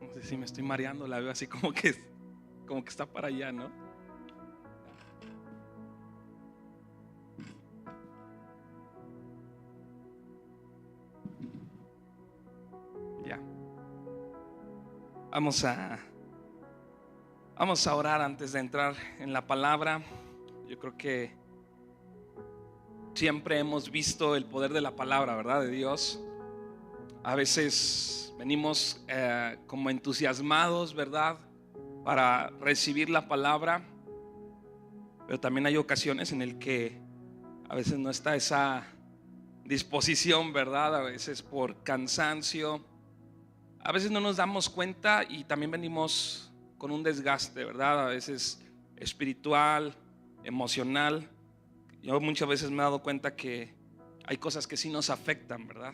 No sé si me estoy mareando, la veo así como que está para allá, ¿no? Ya. Vamos a orar antes de entrar en la palabra. Yo creo que siempre hemos visto el poder de la palabra, ¿verdad? De Dios. A veces venimos como entusiasmados, ¿verdad? Para recibir la palabra. Pero también hay ocasiones en el que a veces no está esa disposición, ¿verdad? A veces por cansancio. A veces no nos damos cuenta y también venimos con un desgaste, ¿verdad? A veces espiritual, emocional. Yo muchas veces me he dado cuenta que hay cosas que sí nos afectan, ¿verdad?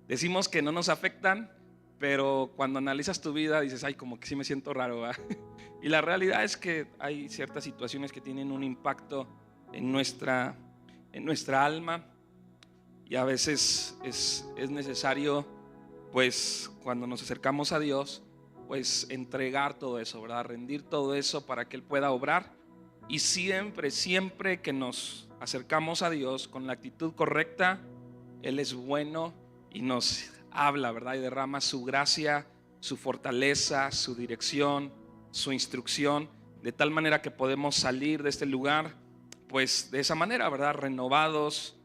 Decimos que no nos afectan, pero cuando analizas tu vida dices, ay, como que sí me siento raro, ¿verdad? Y la realidad es que hay ciertas situaciones que tienen un impacto en nuestra alma, y a veces es necesario, pues cuando nos acercamos a Dios, pues entregar todo eso, ¿verdad? Rendir todo eso para que Él pueda obrar. Y siempre que nos acercamos a Dios con la actitud correcta, Él es bueno y nos habla, ¿verdad? Y derrama su gracia, su fortaleza, su dirección, su instrucción, de tal manera que podemos salir de este lugar, pues de esa manera, ¿verdad? Renovados,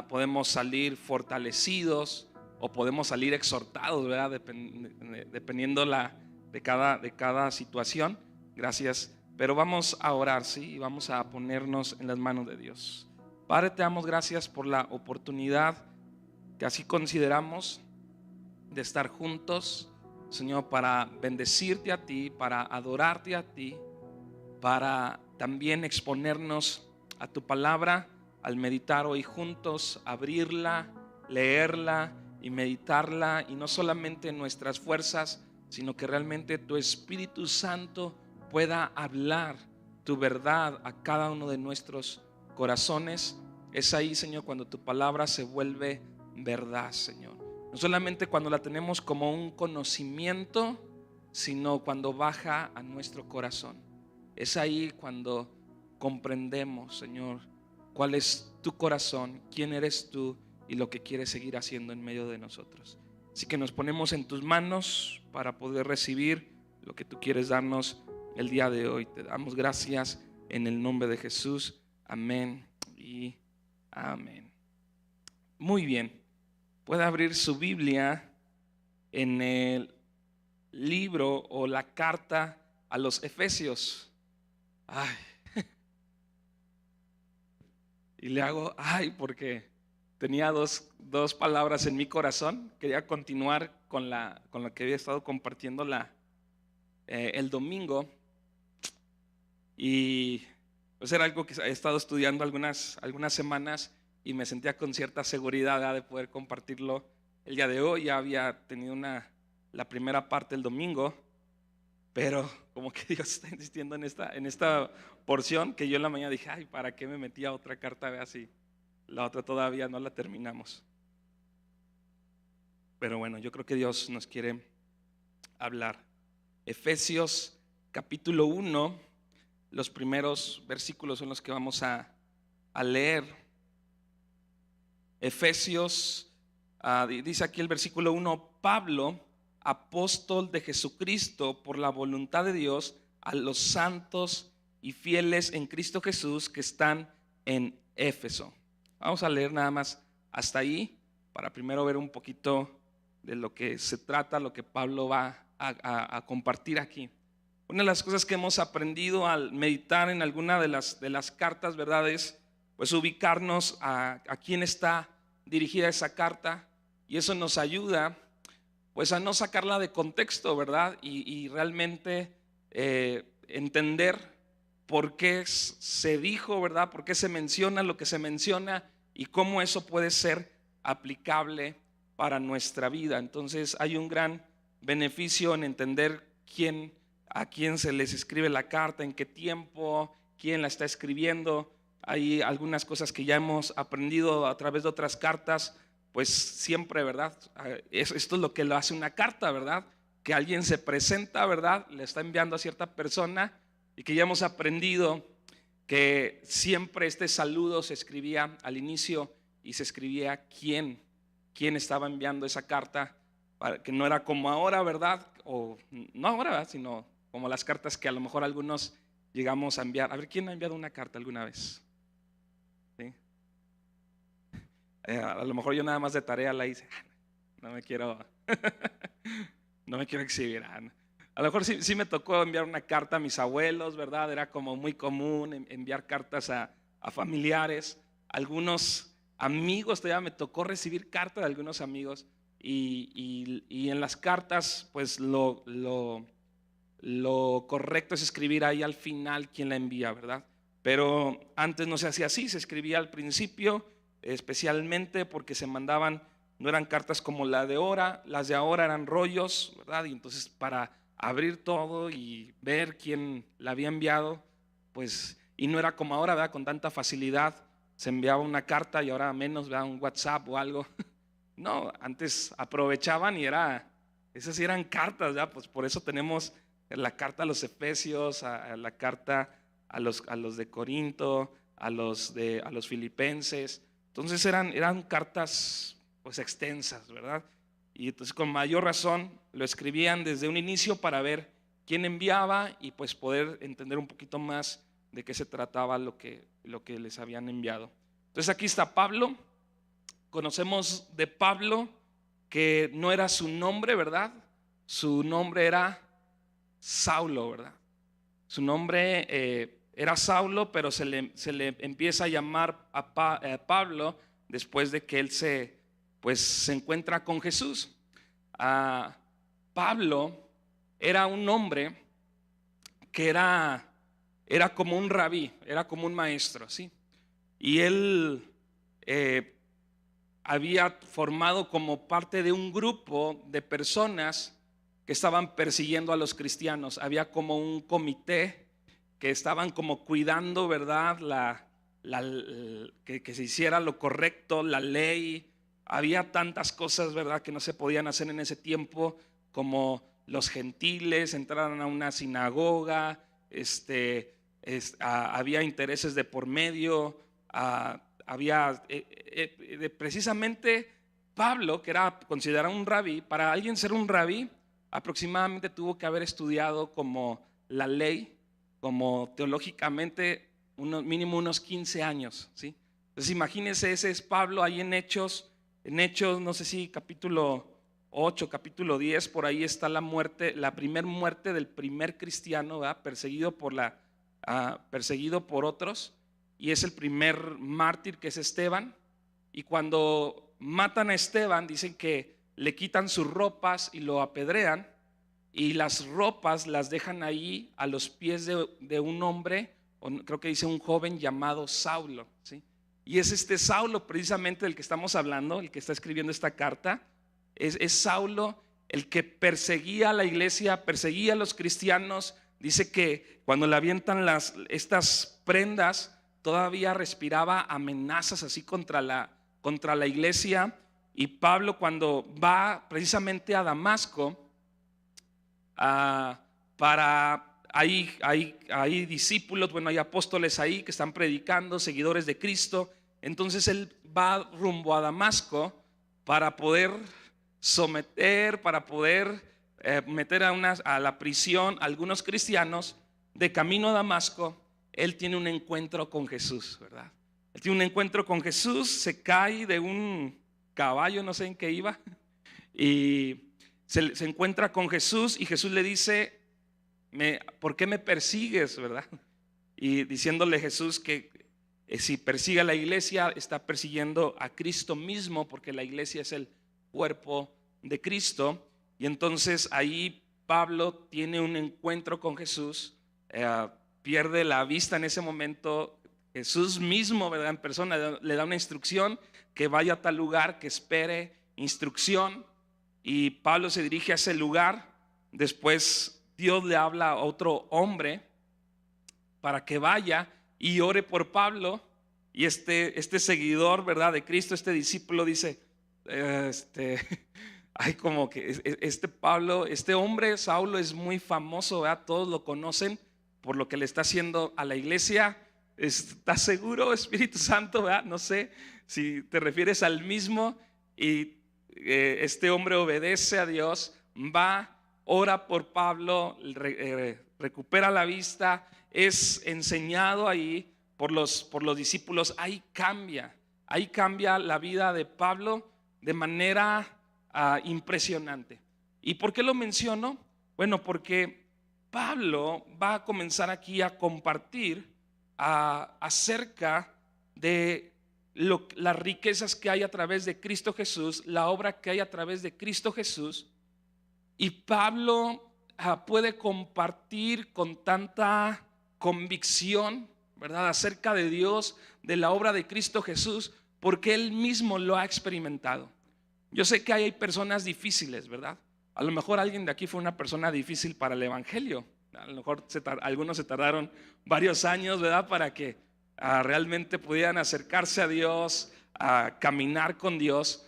podemos salir fortalecidos o podemos salir exhortados, ¿verdad? Dependiendo de cada situación. Gracias. Pero vamos a orar, ¿sí? Y vamos a ponernos en las manos de Dios. Padre, te damos gracias por la oportunidad que así consideramos de estar juntos, Señor, para bendecirte a ti, para adorarte a ti, para también exponernos a tu palabra al meditar hoy juntos, abrirla, leerla y meditarla, y no solamente en nuestras fuerzas, sino que realmente tu Espíritu Santo pueda hablar tu verdad a cada uno de nuestros corazones. Es ahí, Señor, cuando tu palabra se vuelve verdad, Señor. No solamente cuando la tenemos como un conocimiento, sino cuando baja a nuestro corazón. Es ahí cuando comprendemos, Señor, cuál es tu corazón, quién eres tú y lo que quieres seguir haciendo en medio de nosotros. Así que nos ponemos en tus manos para poder recibir lo que tú quieres darnos el día de hoy. Te damos gracias en el nombre de Jesús. Amén y amén. Muy bien. Puede abrir su Biblia en el libro o la carta a los Efesios. Ay. Y le hago ay porque tenía dos palabras en mi corazón. Quería continuar con lo que había estado compartiendo el domingo. Y pues era algo que he estado estudiando algunas semanas, y me sentía con cierta seguridad de poder compartirlo el día de hoy. Ya había tenido la primera parte el domingo, pero como que Dios está insistiendo en esta porción, que yo en la mañana dije, ay, ¿para qué me metí a otra carta? Vea si la otra todavía no la terminamos. Pero bueno, yo creo que Dios nos quiere hablar. Efesios capítulo 1, los primeros versículos son los que vamos a leer. Efesios, dice aquí el versículo 1: Pablo, apóstol de Jesucristo por la voluntad de Dios, a los santos y fieles en Cristo Jesús que están en Éfeso. Vamos a leer nada más hasta ahí para primero ver un poquito de lo que se trata, lo que Pablo va a compartir aquí. Una de las cosas que hemos aprendido al meditar en alguna de las cartas, ¿verdad?, es pues ubicarnos a quién está dirigida esa carta, y eso nos ayuda pues a no sacarla de contexto, ¿verdad? Y realmente entender por qué se dijo, ¿verdad? Por qué se menciona lo que se menciona y cómo eso puede ser aplicable para nuestra vida. Entonces hay un gran beneficio en entender a quién se les escribe la carta, en qué tiempo, quién la está escribiendo. Hay algunas cosas que ya hemos aprendido a través de otras cartas, pues siempre, ¿verdad? Esto es lo que lo hace una carta, ¿verdad? que alguien se presenta, ¿verdad? Le está enviando a cierta persona, y que ya hemos aprendido que siempre este saludo se escribía al inicio y se escribía quién estaba enviando esa carta, para que no era como ahora, ¿verdad? O no ahora, ¿verdad? Sino como las cartas que a lo mejor algunos llegamos a enviar. A ver, ¿quién ha enviado una carta alguna vez? ¿Sí? A lo mejor yo nada más de tarea la hice. No me quiero no me quiero exhibir. A lo mejor sí me tocó enviar una carta a mis abuelos, ¿verdad? Era como muy común enviar cartas a familiares. Algunos amigos, todavía me tocó recibir cartas de algunos amigos. Y en las cartas, pues lo correcto es escribir ahí al final quién la envía, ¿verdad? Pero antes no se hacía así, se escribía al principio, especialmente porque se mandaban, no eran cartas como las de ahora eran rollos, ¿verdad? Y entonces para abrir todo y ver quién la había enviado, pues, y no era como ahora, ¿verdad? Con tanta facilidad se enviaba una carta y ahora menos, ¿verdad? Un WhatsApp o algo. No, antes aprovechaban y esas sí eran cartas, ¿ya? Pues por eso tenemos la carta a los Efesios, a la carta a los de Corinto, a los Filipenses. Entonces eran cartas pues extensas, ¿verdad? Y entonces con mayor razón lo escribían desde un inicio para ver quién enviaba y pues poder entender un poquito más de qué se trataba lo que les habían enviado. Entonces aquí está Pablo. Conocemos de Pablo que no era su nombre, ¿verdad? Su nombre era Saulo, ¿verdad? Su nombre era Saulo, pero se le empieza a llamar a Pablo después de que él se encuentra con Jesús. Pablo era un hombre que era como un rabí, era como un maestro, ¿sí? Y él había formado como parte de un grupo de personas que estaban persiguiendo a los cristianos. Había como un comité que estaban como cuidando, ¿verdad? Que se hiciera lo correcto, la ley. Había tantas cosas, ¿verdad?, que no se podían hacer en ese tiempo, como los gentiles entraran a una sinagoga, había intereses de por medio, había precisamente Pablo, que era considerado un rabí. Para alguien ser un rabí aproximadamente tuvo que haber estudiado como la ley, como teológicamente mínimo unos 15 años, ¿sí? Entonces imagínense, ese es Pablo ahí en Hechos, no sé si capítulo 8, capítulo 10, por ahí está la muerte, la primer muerte del primer cristiano, ¿verdad? Perseguido por otros. Y es el primer mártir, que es Esteban. Y cuando matan a Esteban, dicen que le quitan sus ropas y lo apedrean, y las ropas las dejan ahí a los pies de un hombre, creo que dice un joven llamado Saulo, ¿sí? Y es este Saulo precisamente del que estamos hablando, el que está escribiendo esta carta. Es Saulo el que perseguía a la iglesia, perseguía a los cristianos. Dice que cuando le avientan estas prendas, todavía respiraba amenazas así contra la iglesia. Y Pablo, cuando va precisamente a Damasco, hay discípulos, hay apóstoles ahí que están predicando, seguidores de Cristo. Entonces él va rumbo a Damasco para poder someter, para poder meter a la prisión a algunos cristianos. De camino a Damasco, él tiene un encuentro con Jesús, ¿verdad? Él tiene un encuentro con Jesús, se cae de un caballo, no sé en qué iba, y se encuentra con Jesús, y Jesús le dice: ¿por qué me persigues, verdad? Y diciéndole Jesús que si persigue a la iglesia, está persiguiendo a Cristo mismo, porque la iglesia es el cuerpo de Cristo. Y entonces ahí Pablo tiene un encuentro con Jesús, pierde la vista en ese momento. Jesús mismo, ¿verdad?, en persona le da una instrucción, que vaya a tal lugar, que espere instrucción, y Pablo se dirige a ese lugar. Después Dios le habla a otro hombre para que vaya y ore por Pablo. Y este seguidor, ¿verdad?, de Cristo, este discípulo dice: hay como que este Pablo, este hombre, Saulo, es muy famoso, ¿verdad? Todos lo conocen por lo que le está haciendo a la iglesia. ¿Estás seguro, Espíritu Santo, verdad? No sé si te refieres al mismo. Y este hombre obedece a Dios, va, ora por Pablo, recupera la vista, es enseñado ahí por los discípulos. Ahí cambia la vida de Pablo de manera impresionante. ¿Y por qué lo menciono? Bueno, porque Pablo va a comenzar aquí a compartir acerca de las riquezas que hay a través de Cristo Jesús, la obra que hay a través de Cristo Jesús. Y Pablo puede compartir con tanta convicción, ¿verdad?, acerca de Dios, de la obra de Cristo Jesús, porque él mismo lo ha experimentado. Yo sé que hay personas difíciles, ¿verdad? A lo mejor alguien de aquí fue una persona difícil para el evangelio. A lo mejor algunos se tardaron varios años, ¿verdad?, para que realmente pudieran acercarse a Dios, a caminar con Dios.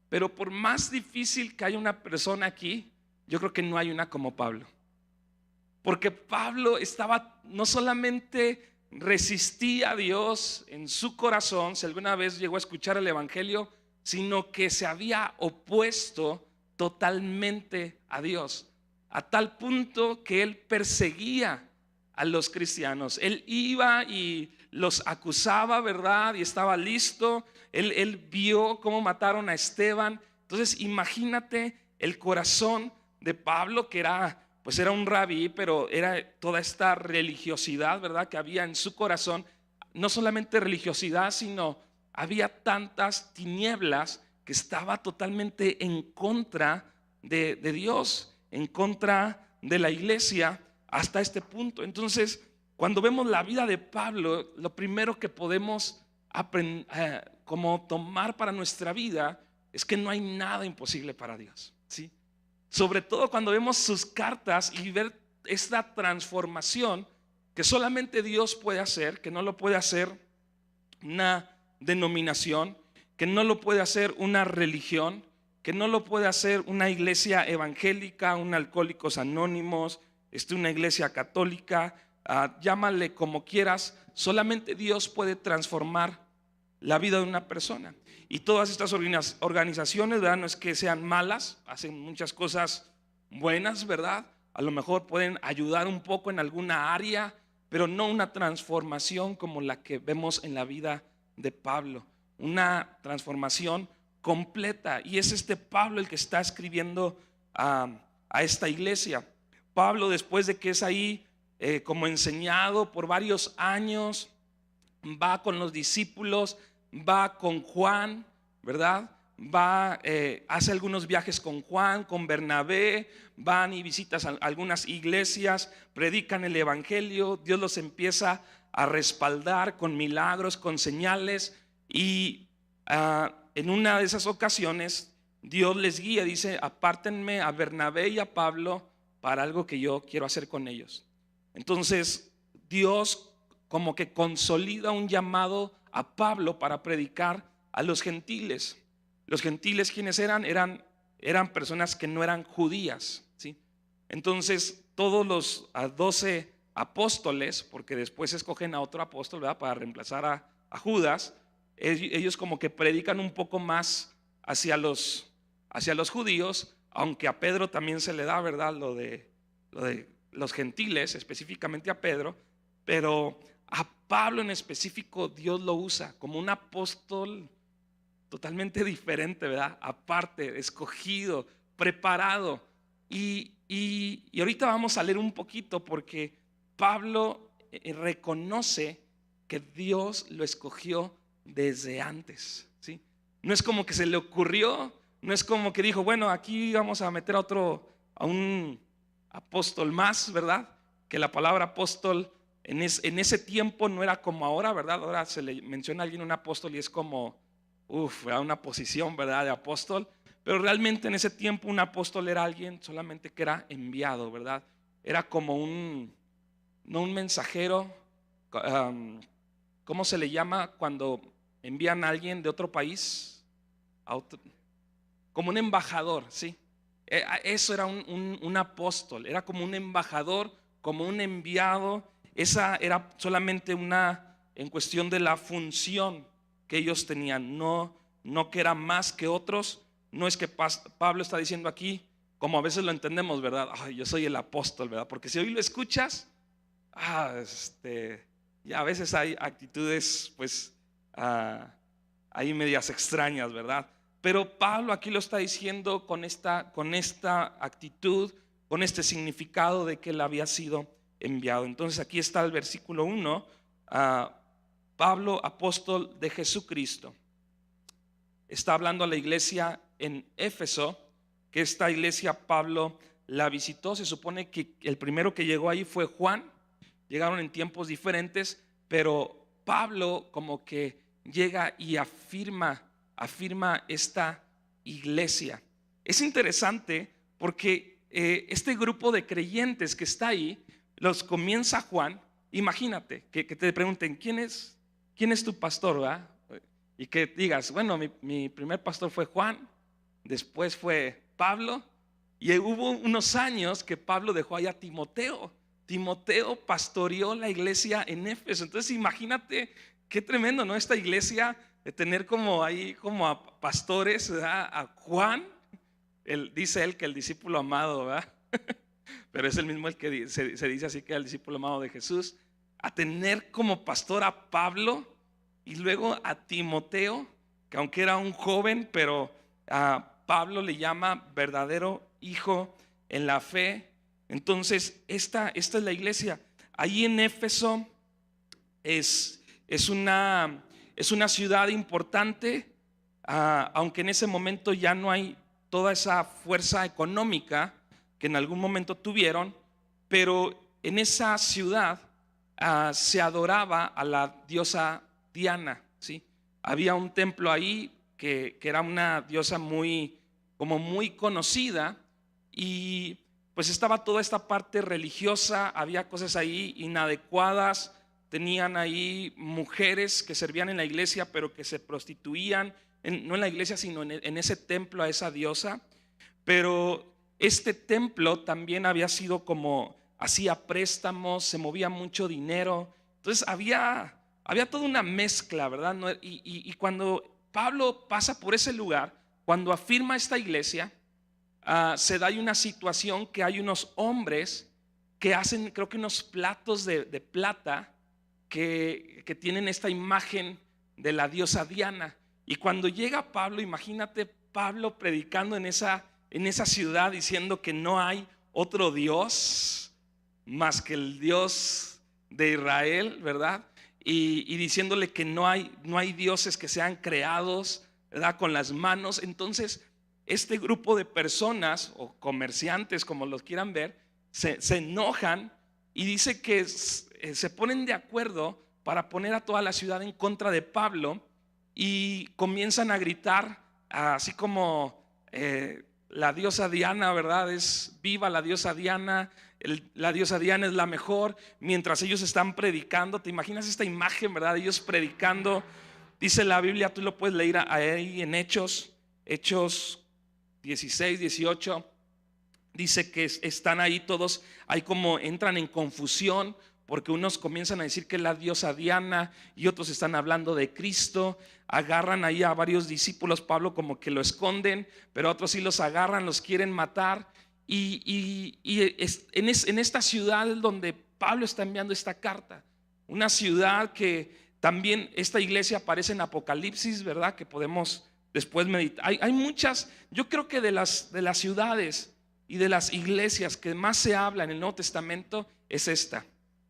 Pero por más difícil que haya una persona aquí, yo creo que no hay una como Pablo. Porque Pablo no solamente resistía a Dios en su corazón, si alguna vez llegó a escuchar el evangelio, sino que se había opuesto totalmente a Dios, a tal punto que él perseguía a los cristianos. Él iba y los acusaba, ¿verdad? Y estaba listo. Él vio cómo mataron a Esteban. Entonces imagínate el corazón de Pablo, que era un rabí, pero era toda esta religiosidad, ¿verdad?, que había en su corazón. No solamente religiosidad, sino había tantas tinieblas que estaba totalmente en contra de Dios, en contra de la iglesia, hasta este punto. Entonces, cuando vemos la vida de Pablo, lo primero que podemos como tomar para nuestra vida es que no hay nada imposible para Dios, ¿sí? Sobre todo cuando vemos sus cartas y ver esta transformación que solamente Dios puede hacer, que no lo puede hacer una denominación, que no lo puede hacer una religión, que no lo puede hacer una iglesia evangélica, un Alcohólicos Anónimos, una iglesia católica, llámale como quieras. Solamente Dios puede transformar la vida de una persona. Y todas estas organizaciones, ¿verdad?, no es que sean malas, hacen muchas cosas buenas, ¿verdad? A lo mejor pueden ayudar un poco en alguna área, pero no una transformación como la que vemos en la vida de Pablo, una transformación completa. Y es este Pablo el que está escribiendo a esta iglesia. Pablo, después de que es ahí como enseñado por varios años, va con los discípulos, va con Juan, ¿verdad? Hace algunos viajes con Juan, con Bernabé, van y visitan algunas iglesias, predican el evangelio. Dios los empieza a respaldar con milagros, con señales. Y en una de esas ocasiones Dios les guía, dice: apártenme a Bernabé y a Pablo para algo que yo quiero hacer con ellos. Entonces Dios como que consolida un llamado a Pablo para predicar a los gentiles. Los gentiles, ¿quiénes eran? Eran personas que no eran judías, ¿sí? Entonces todos los 12 apóstoles, porque después escogen a otro apóstol, ¿verdad?, para reemplazar a Judas, ellos como que predican un poco más hacia los judíos, aunque a Pedro también se le da, ¿verdad?, lo de los gentiles, específicamente a Pedro. Pero a Pablo en específico Dios lo usa como un apóstol totalmente diferente, ¿verdad?, aparte, escogido, preparado. Y ahorita vamos a leer un poquito, porque Pablo reconoce que Dios lo escogió desde antes, ¿sí? No es como que se le ocurrió, no es como que dijo: bueno, aquí vamos a meter a un apóstol más, ¿verdad? Que la palabra apóstol en ese tiempo no era como ahora, ¿verdad? Ahora se le menciona a alguien un apóstol y es como una posición, ¿verdad?, de apóstol. Pero realmente en ese tiempo un apóstol era alguien solamente que era enviado, ¿verdad? Era como no un mensajero. ¿Cómo se le llama cuando envían a alguien de otro país a otro? como un embajador, ¿sí? Eso era un apóstol, era como un embajador, como un enviado. Esa era solamente en cuestión de la función que ellos tenían, no que era más que otros. No es que Pablo está diciendo aquí, como a veces lo entendemos, ¿verdad? Ay, yo soy el apóstol, ¿verdad? Porque si hoy lo escuchas, ya a veces hay actitudes, pues, ahí medias extrañas, ¿verdad? Pero Pablo aquí lo está diciendo con esta actitud, con este significado de que él había sido enviado. Entonces aquí está el versículo 1, Pablo, apóstol de Jesucristo. Está hablando a la iglesia en Éfeso, que esta iglesia Pablo la visitó. Se supone que el primero que llegó ahí fue Juan. Llegaron en tiempos diferentes, pero Pablo como que llega y afirma esta iglesia. Es interesante porque este grupo de creyentes que está ahí, los comienza Juan. Imagínate que te pregunten, ¿quién es tu pastor? ¿Verdad? Y que digas, bueno, mi primer pastor fue Juan, después fue Pablo, y hubo unos años que Pablo dejó allá a Timoteo. Timoteo pastoreó la iglesia en Éfeso. Entonces imagínate qué tremendo, ¿no? Esta iglesia de tener como ahí como a pastores, ¿verdad? A Juan, dice él que el discípulo amado, ¿verdad? Pero es el mismo el que se dice así, que el discípulo amado de Jesús. A tener como pastor a Pablo y luego a Timoteo, que aunque era un joven, pero a Pablo le llama verdadero hijo en la fe. Entonces esta es la iglesia. Ahí en Éfeso es una ciudad importante, aunque en ese momento ya no hay toda esa fuerza económica que en algún momento tuvieron, pero en esa ciudad se adoraba a la diosa Diana, ¿sí? Había un templo ahí que era una diosa muy conocida, y pues estaba toda esta parte religiosa. Había cosas ahí inadecuadas. Tenían ahí mujeres que servían en la iglesia, pero que se prostituían, no en la iglesia, sino en ese templo a esa diosa. Pero este templo también había sido como, hacía préstamos, se movía mucho dinero. Entonces había toda una mezcla, ¿verdad? Y cuando Pablo pasa por ese lugar, cuando afirma esta iglesia, se da ahí una situación que hay unos hombres que hacen, creo que unos platos de plata que tienen esta imagen de la diosa Diana. Y cuando llega Pablo, imagínate Pablo predicando en esa ciudad, diciendo que no hay otro Dios más que el Dios de Israel, ¿verdad? Y diciéndole que no hay dioses que sean creados, ¿verdad?, con las manos. Entonces este grupo de personas o comerciantes, como los quieran ver, se enojan y dice que se ponen de acuerdo para poner a toda la ciudad en contra de Pablo, y comienzan a gritar así como la diosa Diana, ¿verdad? Es viva la diosa Diana, la diosa Diana es la mejor, mientras ellos están predicando. ¿Te imaginas esta imagen, verdad? Ellos predicando. Dice la Biblia, tú lo puedes leer ahí en Hechos 16, 18. Dice que están ahí todos, ahí como entran en confusión, porque unos comienzan a decir que es la diosa Diana y otros están hablando de Cristo. Agarran ahí a varios discípulos, Pablo como que lo esconden, pero otros sí los agarran, los quieren matar. Y en esta ciudad es donde Pablo está enviando esta carta. Una ciudad que también esta iglesia aparece en Apocalipsis, ¿verdad? Que podemos después meditar. Hay muchas, yo creo que de las ciudades y de las iglesias que más se habla en el Nuevo Testamento es esta,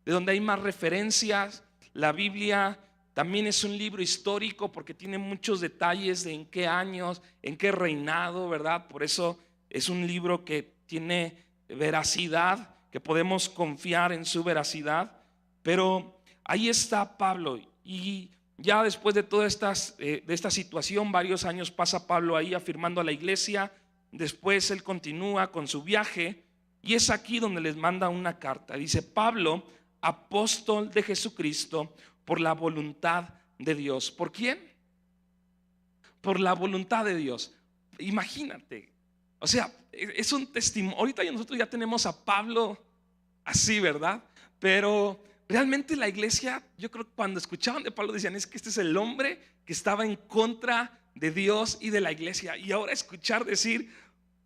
de donde hay más referencias. La Biblia también es un libro histórico porque tiene muchos detalles de en qué años, en qué reinado, ¿verdad? Por eso es un libro que tiene veracidad, que podemos confiar en su veracidad. Pero ahí está Pablo, y ya después de toda de esta situación, varios años pasa Pablo ahí afirmando a la iglesia. Después él continúa con su viaje, y es aquí donde les manda una carta. Dice: Pablo, apóstol de Jesucristo, por la voluntad de Dios. ¿Por quién? Por la voluntad de Dios. Imagínate. O sea, es un testimonio. Ahorita nosotros ya tenemos a Pablo así, ¿verdad? Pero realmente la iglesia, yo creo que cuando escuchaban de Pablo decían, es que este es el hombre que estaba en contra de Dios y de la iglesia. Y ahora escuchar decir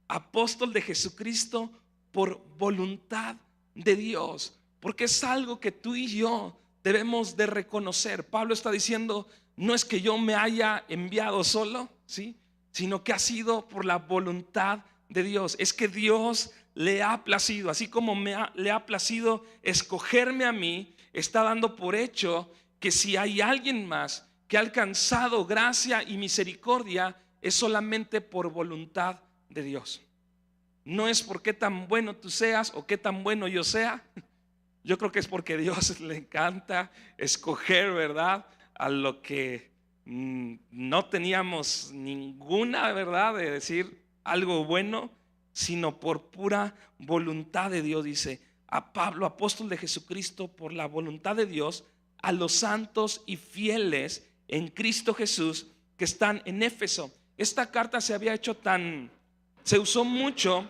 apóstol de Jesucristo por voluntad de Dios, porque es algo que tú y yo debemos de reconocer. Pablo está diciendo, no es que yo me haya enviado solo, ¿sí?, sino que ha sido por la voluntad de Dios. Es que Dios le ha placido, así como le ha placido escogerme a mí, está dando por hecho que si hay alguien más que ha alcanzado gracia y misericordia, es solamente por voluntad de Dios. No es por qué tan bueno tú seas o qué tan bueno yo sea. Yo creo que es porque a Dios le encanta escoger, ¿verdad?, a lo que no teníamos ninguna, ¿verdad?, de decir algo bueno, sino por pura voluntad de Dios. Dice a Pablo, apóstol de Jesucristo, por la voluntad de Dios, a los santos y fieles en Cristo Jesús que están en Éfeso. Esta carta se usó mucho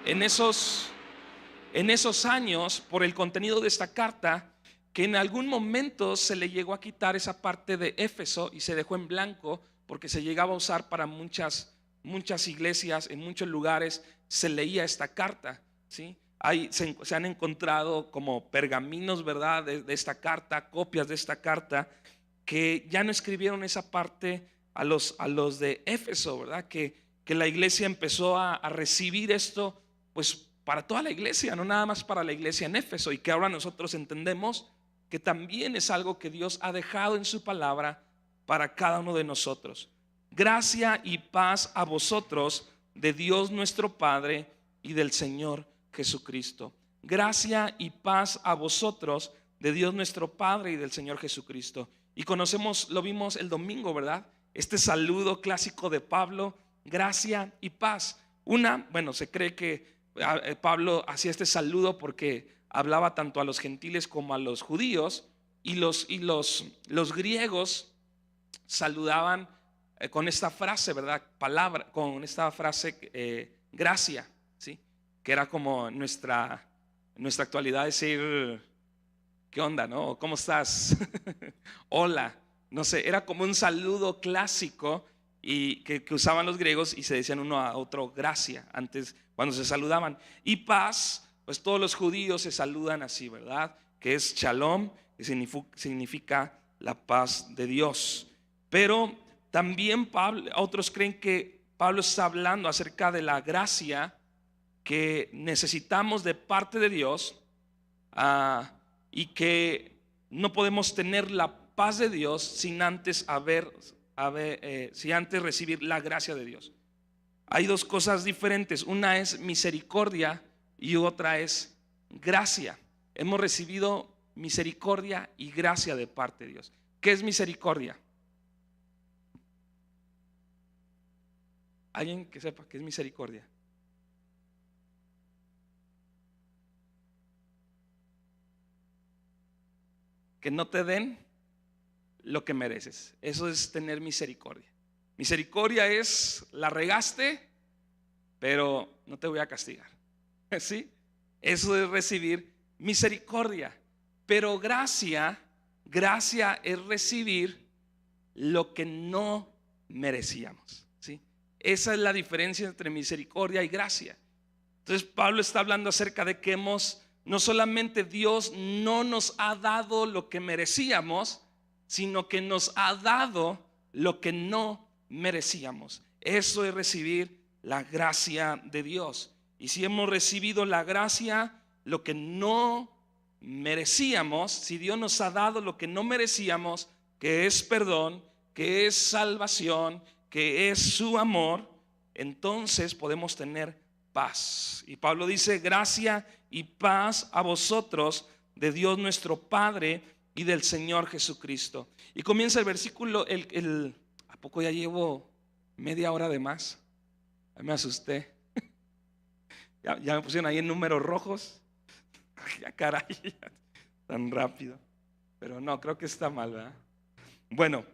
en esos años por el contenido de esta carta, que en algún momento se le llegó a quitar esa parte de Éfeso y se dejó en blanco, porque se llegaba a usar para muchas iglesias, en muchos lugares se leía esta carta, ¿sí? Se han encontrado como pergaminos, ¿verdad?, de esta carta, copias de esta carta, que ya no escribieron esa parte a los de Éfeso, ¿verdad? Que la iglesia empezó a recibir esto, pues para toda la iglesia, no nada más para la iglesia en Éfeso, y que ahora nosotros entendemos que también es algo que Dios ha dejado en su palabra para cada uno de nosotros. Gracia y paz a vosotros de Dios nuestro Padre y del Señor Jesucristo. Gracia y paz a vosotros de Dios nuestro Padre y del Señor Jesucristo. Y conocemos, lo vimos el domingo, ¿verdad?, este saludo clásico de Pablo, gracia y paz. Se cree que Pablo hacía este saludo porque hablaba tanto a los gentiles como a los judíos, y los griegos saludaban con esta frase, ¿verdad?, con esta frase gracia, ¿sí?, que era como en nuestra actualidad decir ¿qué onda, no? ¿Cómo estás? Hola. No sé, era como un saludo clásico y que usaban los griegos, y se decían uno a otro gracia antes cuando se saludaban. Y paz, pues todos los judíos se saludan así, ¿verdad?, que es shalom, que significa la paz de Dios. Pero también otros creen que Pablo está hablando acerca de la gracia que necesitamos de parte de Dios, y que no podemos tener la paz de Dios sin antes recibir la gracia de Dios. Hay dos cosas diferentes, una es misericordia y otra es gracia. Hemos recibido misericordia y gracia de parte de Dios. ¿Qué es misericordia? ¿Alguien que sepa qué es misericordia? Que no te den lo que mereces. Eso es tener misericordia. Misericordia es, la regaste, pero no te voy a castigar. ¿Sí? Eso es recibir misericordia. Pero gracia es recibir lo que no merecíamos. ¿Sí? Esa es la diferencia entre misericordia y gracia. Entonces Pablo está hablando acerca de que no solamente Dios no nos ha dado lo que merecíamos, sino que nos ha dado lo que no merecíamos. Eso es recibir la gracia de Dios. Y si hemos recibido la gracia, lo que no merecíamos, si Dios nos ha dado lo que no merecíamos, que es perdón, que es salvación, que es su amor, entonces podemos tener paz. Y Pablo dice: gracia y paz a vosotros de Dios nuestro Padre y del Señor Jesucristo. Y comienza el versículo, ¿a poco ya llevo media hora de más? Me asusté. Ya me pusieron ahí en números rojos. Ya caray, tan rápido. Pero no, creo que está mal, ¿verdad? Bueno,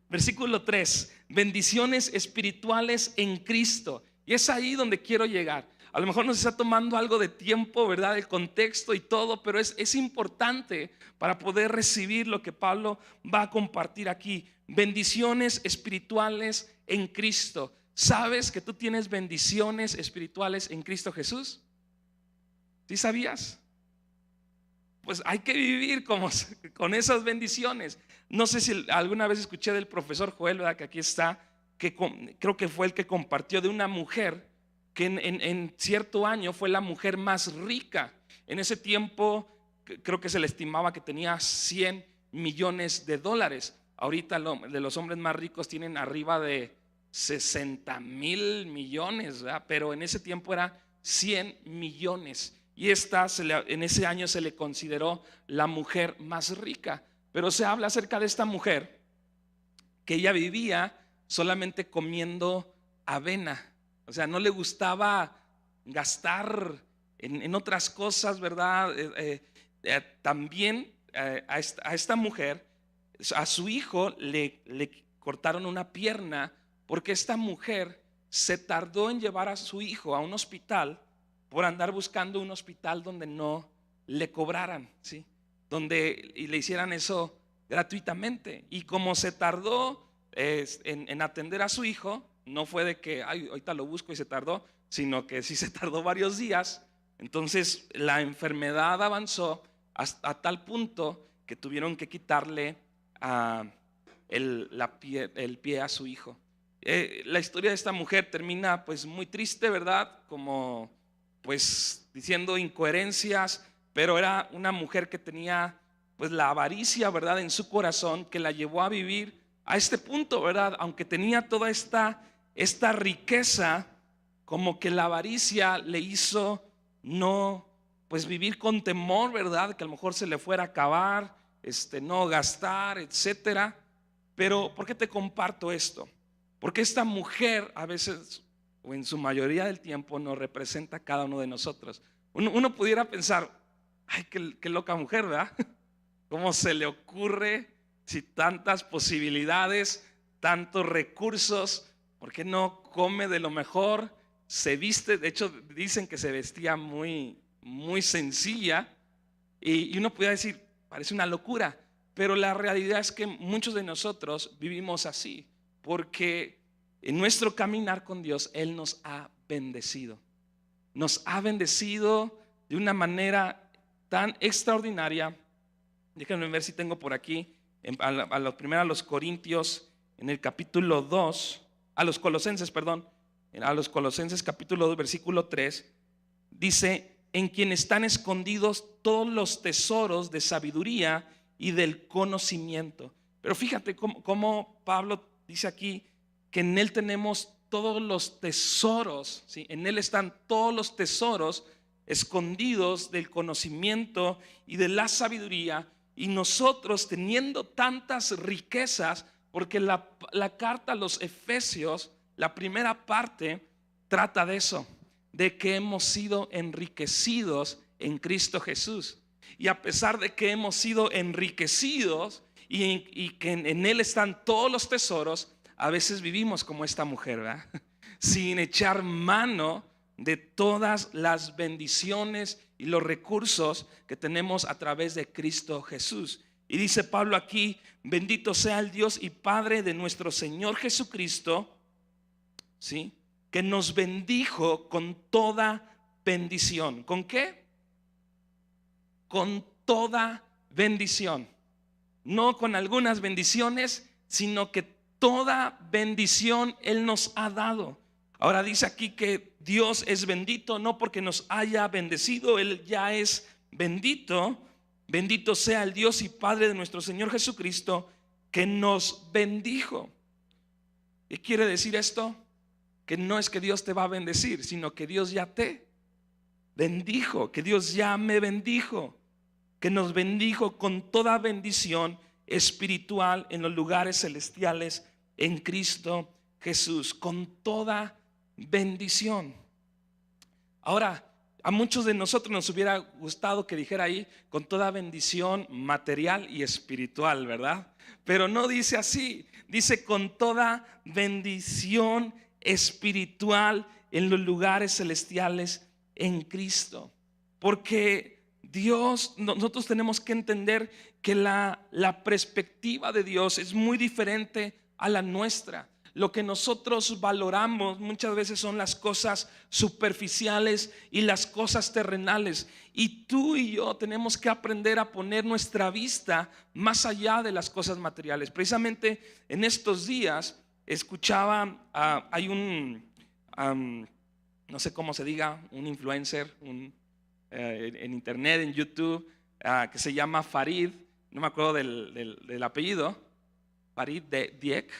versículo 3. bendiciones espirituales en Cristo. Y es ahí donde quiero llegar. A lo mejor nos está tomando algo de tiempo, ¿verdad? El contexto y todo, pero es importante para poder recibir lo que Pablo va a compartir aquí. Bendiciones espirituales en Cristo. ¿Sabes que tú tienes bendiciones espirituales en Cristo Jesús? ¿Sí sabías? Pues hay que vivir con esas bendiciones. No sé si alguna vez escuché del profesor Joel, ¿verdad? Que aquí está, creo que fue el que compartió de una mujer que en cierto año fue la mujer más rica. En ese tiempo creo que se le estimaba que tenía 100 millones de dólares. Ahorita de los hombres más ricos tienen arriba de 60,000 millones, ¿verdad? Pero en ese tiempo era 100 millones. Y en ese año se le consideró la mujer más rica. Pero se habla acerca de esta mujer que ella vivía solamente comiendo avena. O sea, no le gustaba gastar en otras cosas, ¿verdad? También a esta mujer, a su hijo le cortaron una pierna porque esta mujer se tardó en llevar a su hijo a un hospital por andar buscando un hospital donde no le cobraran, ¿sí? Y le hicieran eso gratuitamente. Y como se tardó en atender a su hijo, no fue de que ahorita lo busco y se tardó, sino que sí se tardó varios días. Entonces la enfermedad avanzó hasta tal punto que tuvieron que quitarle el pie a su hijo. La historia de esta mujer termina pues muy triste, ¿verdad? Como pues diciendo incoherencias, pero era una mujer que tenía pues la avaricia, ¿verdad? En su corazón, que la llevó a vivir a este punto, ¿verdad? Aunque tenía toda esta riqueza, como que la avaricia le hizo no pues vivir con temor, ¿verdad? Que a lo mejor se le fuera a acabar, no gastar, etcétera. Pero ¿por qué te comparto esto? Porque esta mujer a veces, o en su mayoría del tiempo, nos representa a cada uno de nosotros. Uno pudiera pensar, ay, qué loca mujer, ¿verdad? ¿Cómo se le ocurre, si tantas posibilidades, tantos recursos? ¿Por qué no come de lo mejor? Se viste, de hecho dicen que se vestía muy, muy sencilla, y uno pudiera decir, parece una locura, pero la realidad es que muchos de nosotros vivimos así, porque en nuestro caminar con Dios Él nos ha bendecido. Nos ha bendecido de una manera tan extraordinaria. Déjenme ver si tengo por aquí a los Corintios, en el capítulo 2, a los Colosenses capítulo 2 versículo 3, dice: en quien están escondidos todos los tesoros de sabiduría y del conocimiento. Pero fíjate cómo Pablo dice aquí que en Él tenemos todos los tesoros, ¿sí? En Él están todos los tesoros escondidos del conocimiento y de la sabiduría. Y nosotros, teniendo tantas riquezas, porque la carta a los Efesios, la primera parte, trata de eso, de que hemos sido enriquecidos en Cristo Jesús. Y a pesar de que hemos sido enriquecidos y que en Él están todos los tesoros, a veces vivimos como esta mujer, ¿verdad? Sin echar mano de todas las bendiciones y los recursos que tenemos a través de Cristo Jesús. Y dice Pablo aquí: bendito sea el Dios y Padre de nuestro Señor Jesucristo, ¿sí?, que nos bendijo con toda bendición. ¿Con qué? Con toda bendición. No con algunas bendiciones, sino que toda bendición Él nos ha dado. Ahora dice aquí que Dios es bendito no porque nos haya bendecido, Él ya es bendito. Bendito sea el Dios y Padre de nuestro Señor Jesucristo, que nos bendijo. ¿Qué quiere decir esto? Que no es que Dios te va a bendecir, sino que Dios ya te bendijo, que Dios ya me bendijo, que nos bendijo con toda bendición espiritual en los lugares celestiales en Cristo Jesús, con toda bendición. Ahora, A muchos de nosotros nos hubiera gustado que dijera ahí con toda bendición material y espiritual, ¿verdad? Pero no dice así, dice con toda bendición espiritual en los lugares celestiales en Cristo. Porque Dios, nosotros tenemos que entender que la perspectiva de Dios es muy diferente a la nuestra. Lo que nosotros valoramos muchas veces son las cosas superficiales y las cosas terrenales. Y tú y yo tenemos que aprender a poner nuestra vista más allá de las cosas materiales. Precisamente en estos días escuchaba, hay no sé cómo se diga, un influencer en internet, en YouTube, que se llama Farid, no me acuerdo del apellido, Farid Diek,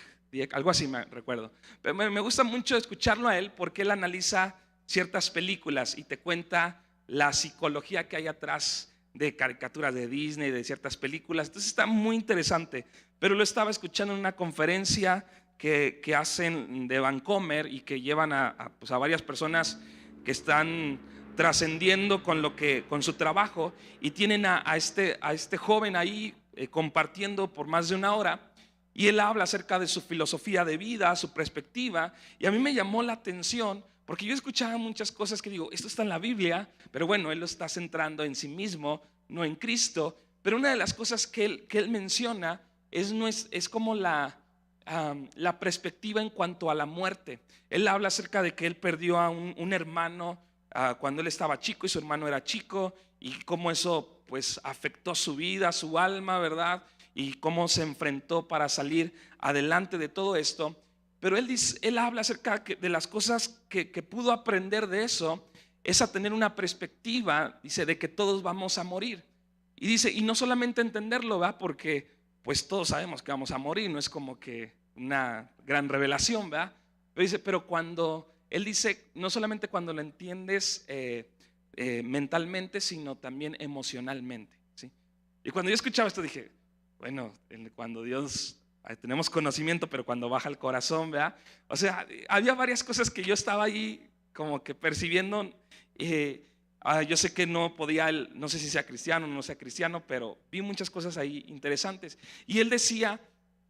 algo así me recuerdo. Pero me gusta mucho escucharlo a él porque él analiza ciertas películas y te cuenta la psicología que hay atrás de caricaturas de Disney, de ciertas películas. Entonces está muy interesante. Pero lo estaba escuchando en una conferencia que hacen de Vancomer y que llevan pues a varias personas que están trascendiendo con su trabajo, y tienen a este joven ahí compartiendo por más de una hora. Y él habla acerca de su filosofía de vida, su perspectiva, y a mí me llamó la atención porque yo escuchaba muchas cosas que digo, esto está en la Biblia, pero bueno, él lo está centrando en sí mismo, no en Cristo. Pero una de las cosas que él menciona es como la perspectiva en cuanto a la muerte. Él habla acerca de que él perdió a un hermano cuando él estaba chico y su hermano era chico, y cómo eso pues afectó su vida, su alma, ¿verdad? Y cómo se enfrentó para salir adelante de todo esto. Pero él habla acerca de las cosas que pudo aprender de eso, es a tener una perspectiva, dice, de que todos vamos a morir. Y dice, y no solamente entenderlo, ¿verdad? Porque pues todos sabemos que vamos a morir, no es como que una gran revelación, ¿verdad? Pero dice, pero cuando, él dice, no solamente cuando lo entiendes mentalmente, sino también emocionalmente, ¿sí? Y cuando yo escuchaba esto dije, bueno, cuando Dios, tenemos conocimiento, pero cuando baja el corazón, ¿verdad? O sea, había varias cosas que yo estaba ahí como que percibiendo. Yo sé que no podía, no sé si sea cristiano o no sea cristiano, pero vi muchas cosas ahí interesantes. Y él decía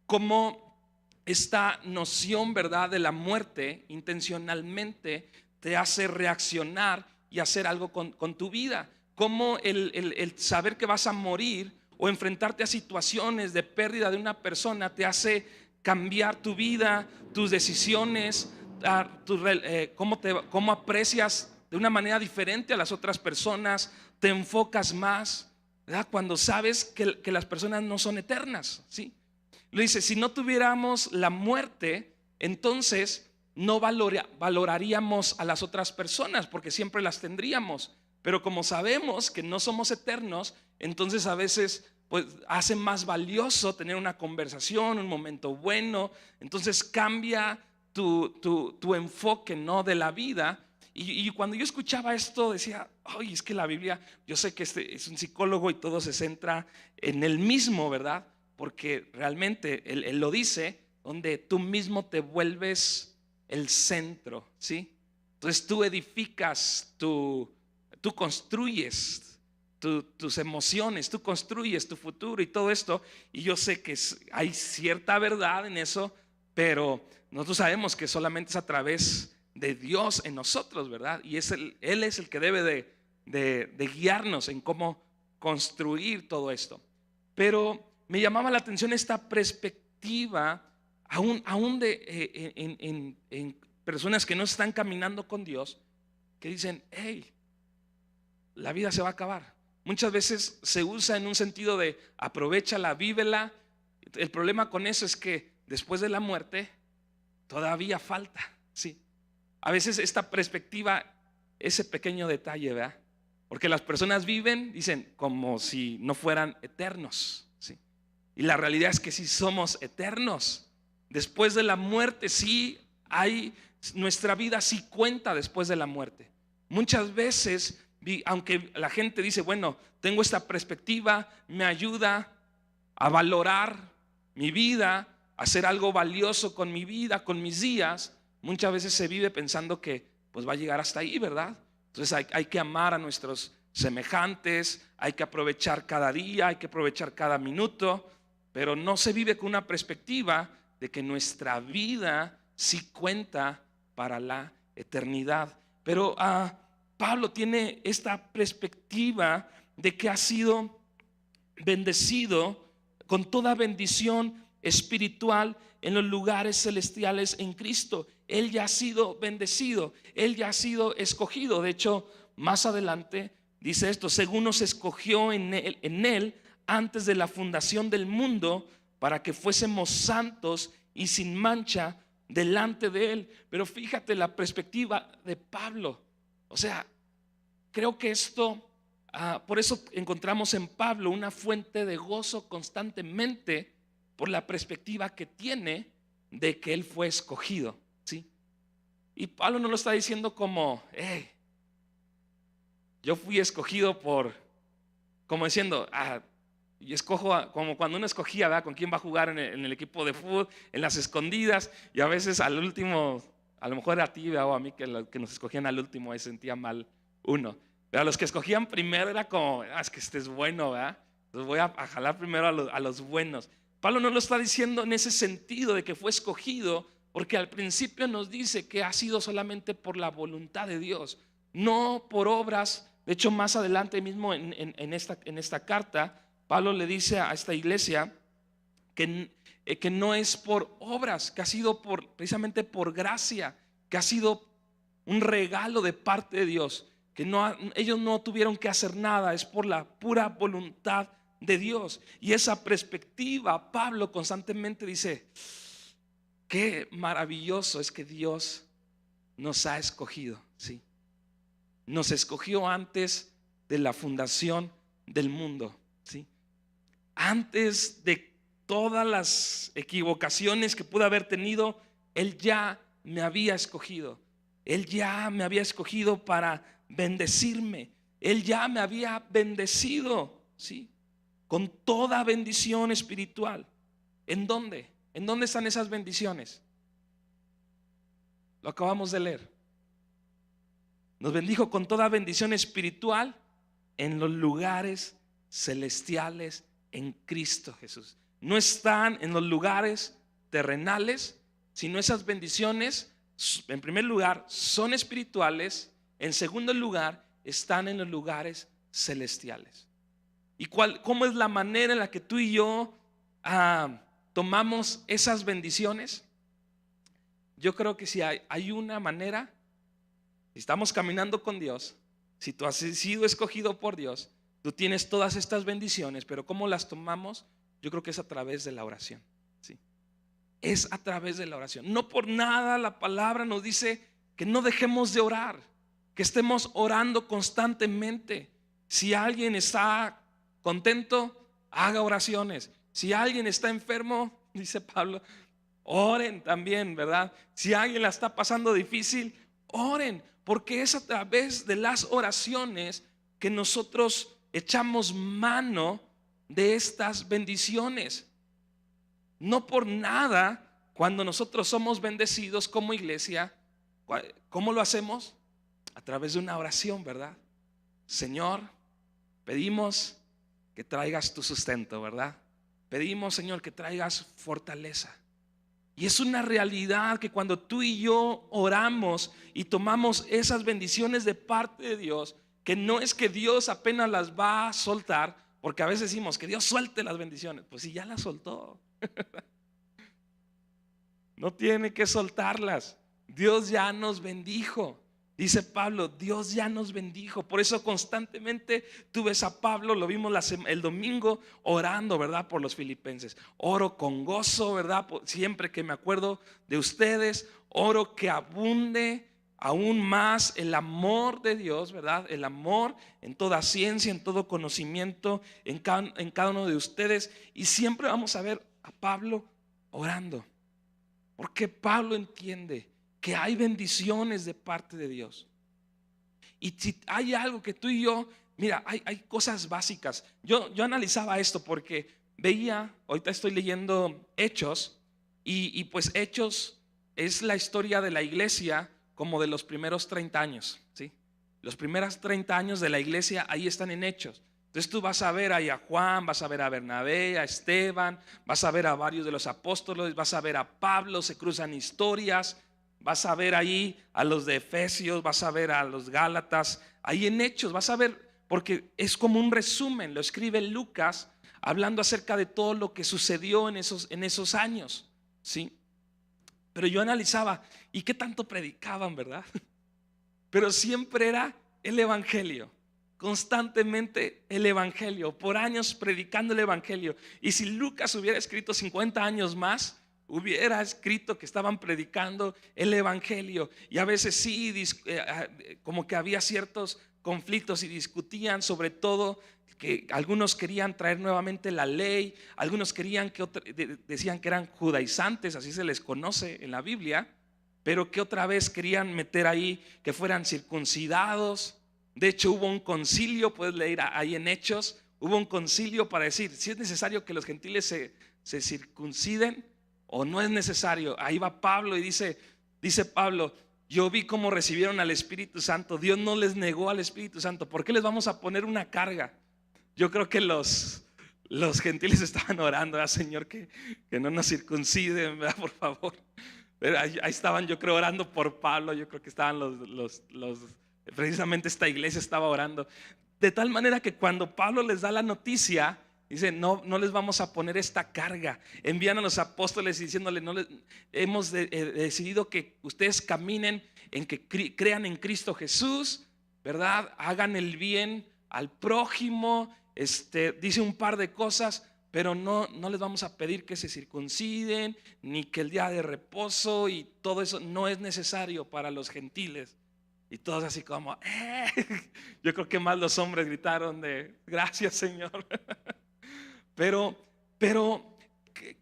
cómo esta noción, ¿verdad?, de la muerte intencionalmente te hace reaccionar y hacer algo con tu vida. Cómo el saber que vas a morir o enfrentarte a situaciones de pérdida de una persona te hace cambiar tu vida, tus decisiones, cómo aprecias de una manera diferente a las otras personas, te enfocas más, ¿verdad? Cuando sabes que las personas no son eternas, ¿sí? Le dice, si no tuviéramos la muerte, entonces no valoraríamos a las otras personas, porque siempre las tendríamos. Pero como sabemos que no somos eternos, entonces a veces pues hace más valioso tener una conversación, un momento bueno. Entonces cambia tu enfoque, ¿no?, de la vida. Y cuando yo escuchaba esto decía, ay, es que la Biblia, yo sé que este es un psicólogo y todo se centra en él mismo, ¿verdad? Porque realmente él lo dice, donde tú mismo te vuelves el centro, ¿sí? Entonces tú edificas, tú construyes tus emociones, tú construyes tu futuro y todo esto. Y yo sé que hay cierta verdad en eso, pero nosotros sabemos que solamente es a través de Dios en nosotros, ¿verdad? Y Él es el que debe de guiarnos en cómo construir todo esto. Pero me llamaba la atención esta perspectiva aún en personas que no están caminando con Dios, que dicen, hey, la vida se va a acabar. Muchas veces se usa en un sentido de aprovéchala, vívela. El problema con eso es que después de la muerte todavía falta, ¿sí? A veces esta perspectiva, ese pequeño detalle, ¿verdad? Porque las personas viven, dicen, como si no fueran eternos, ¿sí? Y la realidad es que sí somos eternos. Después de la muerte sí hay, nuestra vida sí cuenta después de la muerte. Muchas veces, aunque la gente dice, bueno, tengo esta perspectiva, me ayuda a valorar mi vida, a hacer algo valioso con mi vida, con mis días. Muchas veces se vive pensando que pues va a llegar hasta ahí, ¿verdad? Entonces hay que amar a nuestros semejantes, hay que aprovechar cada día, hay que aprovechar cada minuto, pero no se vive con una perspectiva de que nuestra vida sí cuenta para la eternidad. Pero Pablo tiene esta perspectiva de que ha sido bendecido con toda bendición espiritual en los lugares celestiales en Cristo. Él ya ha sido bendecido, él ya ha sido escogido. De hecho, más adelante dice esto: según nos escogió en él antes de la fundación del mundo, para que fuésemos santos y sin mancha delante de él. Pero fíjate la perspectiva de Pablo. O sea, creo que esto, por eso encontramos en Pablo una fuente de gozo constantemente, por la perspectiva que tiene de que él fue escogido, ¿sí? Y Pablo no lo está diciendo como, hey, yo fui escogido como diciendo, y escojo, como cuando uno escogía, ¿verdad?, con quién va a jugar en el equipo de fútbol, en las escondidas, y a veces al último, a lo mejor era a ti, ¿verdad?, o a mí, que nos escogían al último, ahí sentía mal uno. Pero a los que escogían primero era como, es que este es bueno, ¿verdad? Entonces voy a jalar primero a los buenos. Pablo no lo está diciendo en ese sentido de que fue escogido, porque al principio nos dice que ha sido solamente por la voluntad de Dios, no por obras. De hecho, más adelante mismo en esta carta, Pablo le dice a esta iglesia que no es por obras, que ha sido precisamente por gracia, que ha sido un regalo de parte de Dios, que ellos no tuvieron que hacer nada, es por la pura voluntad de Dios. Y esa perspectiva, Pablo constantemente dice, qué maravilloso es que Dios nos ha escogido, ¿sí? Nos escogió antes de la fundación del mundo, ¿sí? Antes de todas las equivocaciones que pude haber tenido, Él ya me había escogido. Él ya me había escogido para bendecirme. Él ya me había bendecido, ¿sí?, con toda bendición espiritual. ¿En dónde? ¿En dónde están esas bendiciones? Lo acabamos de leer. Nos bendijo con toda bendición espiritual en los lugares celestiales en Cristo Jesús. No están en los lugares terrenales, sino esas bendiciones, en primer lugar, son espirituales. En segundo lugar, están en los lugares celestiales. ¿Y cómo es la manera en la que tú y yo tomamos esas bendiciones? Yo creo que si hay una manera, si estamos caminando con Dios, si tú has sido escogido por Dios, tú tienes todas estas bendiciones, pero ¿cómo las tomamos? Yo creo que es a través de la oración, ¿sí? Es a través de la oración. No por nada la palabra nos dice que no dejemos de orar, que estemos orando constantemente. Si alguien está contento, haga oraciones. Si alguien está enfermo, dice Pablo, oren también, ¿verdad? Si alguien la está pasando difícil, oren, porque es a través de las oraciones que nosotros echamos mano de estas bendiciones. No por nada, cuando nosotros somos bendecidos como iglesia, ¿cómo lo hacemos? A través de una oración, ¿verdad? Señor, pedimos que traigas tu sustento, ¿verdad? Pedimos, Señor, que traigas fortaleza. Y es una realidad que cuando tú y yo oramos y tomamos esas bendiciones de parte de Dios, que no es que Dios apenas las va a soltar, porque a veces decimos que Dios suelte las bendiciones. Pues si ya las soltó, no tiene que soltarlas. Dios ya nos bendijo. Dice Pablo, Dios ya nos bendijo. Por eso constantemente tú ves a Pablo, lo vimos el domingo, orando, ¿verdad?, por los filipenses. Oro con gozo, ¿verdad? Siempre que me acuerdo de ustedes, oro que abunde aún más el amor de Dios, ¿verdad? El amor en toda ciencia, en todo conocimiento, en cada uno de ustedes. Y siempre vamos a ver a Pablo orando, porque Pablo entiende que hay bendiciones de parte de Dios. Y si hay algo que tú y yo, mira, hay cosas básicas. Yo analizaba esto porque veía, ahorita estoy leyendo Hechos, y pues Hechos es la historia de la iglesia como de los primeros 30 años, ¿sí? Los primeros 30 años de la iglesia ahí están en Hechos. Entonces tú vas a ver ahí a Juan, vas a ver a Bernabé, a Esteban, vas a ver a varios de los apóstoles, vas a ver a Pablo, se cruzan historias, vas a ver ahí a los de Efesios, vas a ver a los Gálatas, ahí en Hechos, vas a ver, porque es como un resumen, lo escribe Lucas, hablando acerca de todo lo que sucedió en esos años, ¿sí? Pero yo analizaba, ¿y qué tanto predicaban, verdad? Pero siempre era el evangelio, constantemente el evangelio, por años predicando el evangelio. Y si Lucas hubiera escrito 50 años más, hubiera escrito que estaban predicando el evangelio. Y a veces sí, como que había ciertos conflictos y discutían sobre todo que algunos querían traer nuevamente la ley, algunos querían que decían que eran judaizantes, así se les conoce en la Biblia, pero que otra vez querían meter ahí que fueran circuncidados. De hecho hubo un concilio, puedes leer ahí en Hechos, hubo un concilio para decir si es necesario que los gentiles se circunciden o no es necesario. Ahí va Pablo y dice Pablo: yo vi cómo recibieron al Espíritu Santo, Dios no les negó al Espíritu Santo, ¿por qué les vamos a poner una carga? Yo creo que los gentiles estaban orando: Señor, que no nos circunciden, ¿verdad? Por favor. Ahí estaban, yo creo, orando por Pablo. Yo creo que estaban precisamente esta iglesia estaba orando. De tal manera que cuando Pablo les da la noticia, dice: no les vamos a poner esta carga. Envían a los apóstoles diciéndole: hemos decidido que ustedes caminen en que crean en Cristo Jesús, ¿verdad? Hagan el bien al prójimo. Dice un par de cosas, pero no les vamos a pedir que se circunciden, ni que el día de reposo y todo eso no es necesario para los gentiles. Y todos así como yo creo que más los hombres gritaron de gracias, Señor. Pero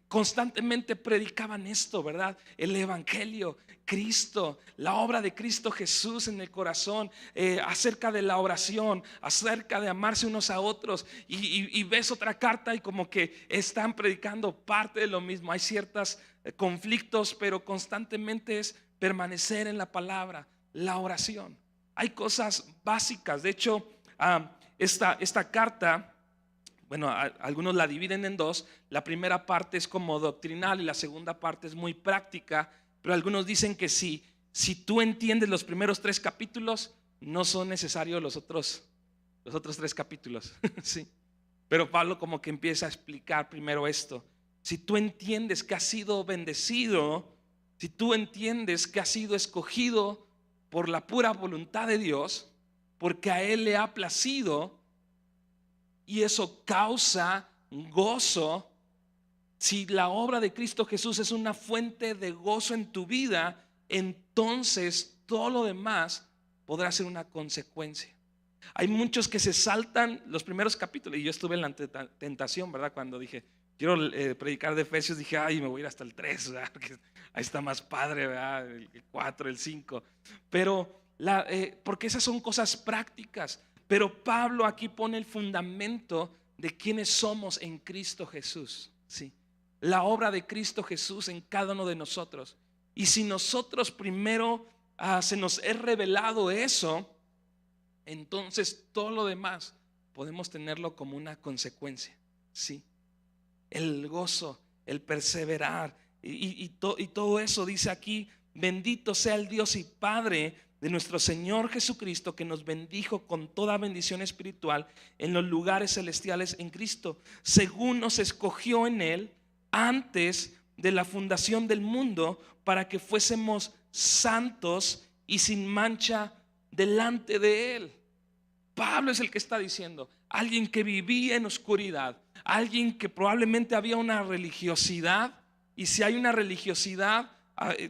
constantemente predicaban esto, ¿verdad? El evangelio, Cristo, la obra de Cristo Jesús en el corazón, acerca de la oración, acerca de amarse unos a otros. Y ves otra carta y como que están predicando parte de lo mismo. Hay ciertos conflictos, pero constantemente es permanecer en la palabra, la oración. Hay cosas básicas. De hecho, esta carta, bueno, algunos la dividen en dos. La primera parte es como doctrinal y la segunda parte es muy práctica. Pero algunos dicen que si tú entiendes los primeros 3 capítulos, no son necesarios los otros 3 capítulos. Sí. Pero Pablo como que empieza a explicar primero esto. Si tú entiendes que has sido bendecido, si tú entiendes que has sido escogido por la pura voluntad de Dios, porque a Él le ha placido, y eso causa gozo. Si la obra de Cristo Jesús es una fuente de gozo en tu vida, entonces todo lo demás podrá ser una consecuencia. Hay muchos que se saltan los primeros capítulos, y yo estuve en la tentación, ¿verdad? Cuando dije quiero predicar de Efesios, dije me voy a ir hasta el 3, ¿verdad? Porque ahí está más padre, ¿verdad? El 4, el 5. Pero porque esas son cosas prácticas. Pero Pablo aquí pone el fundamento de quiénes somos en Cristo Jesús, ¿sí? La obra de Cristo Jesús en cada uno de nosotros. Y si nosotros primero se nos es revelado eso, entonces todo lo demás podemos tenerlo como una consecuencia, ¿sí? El gozo, el perseverar y todo eso dice aquí: bendito sea el Dios y Padre de nuestro Señor Jesucristo, que nos bendijo con toda bendición espiritual en los lugares celestiales en Cristo, según nos escogió en Él antes de la fundación del mundo, para que fuésemos santos y sin mancha delante de Él. Pablo es el que está diciendo: alguien que vivía en oscuridad, alguien que probablemente había una religiosidad. Y si hay una religiosidad,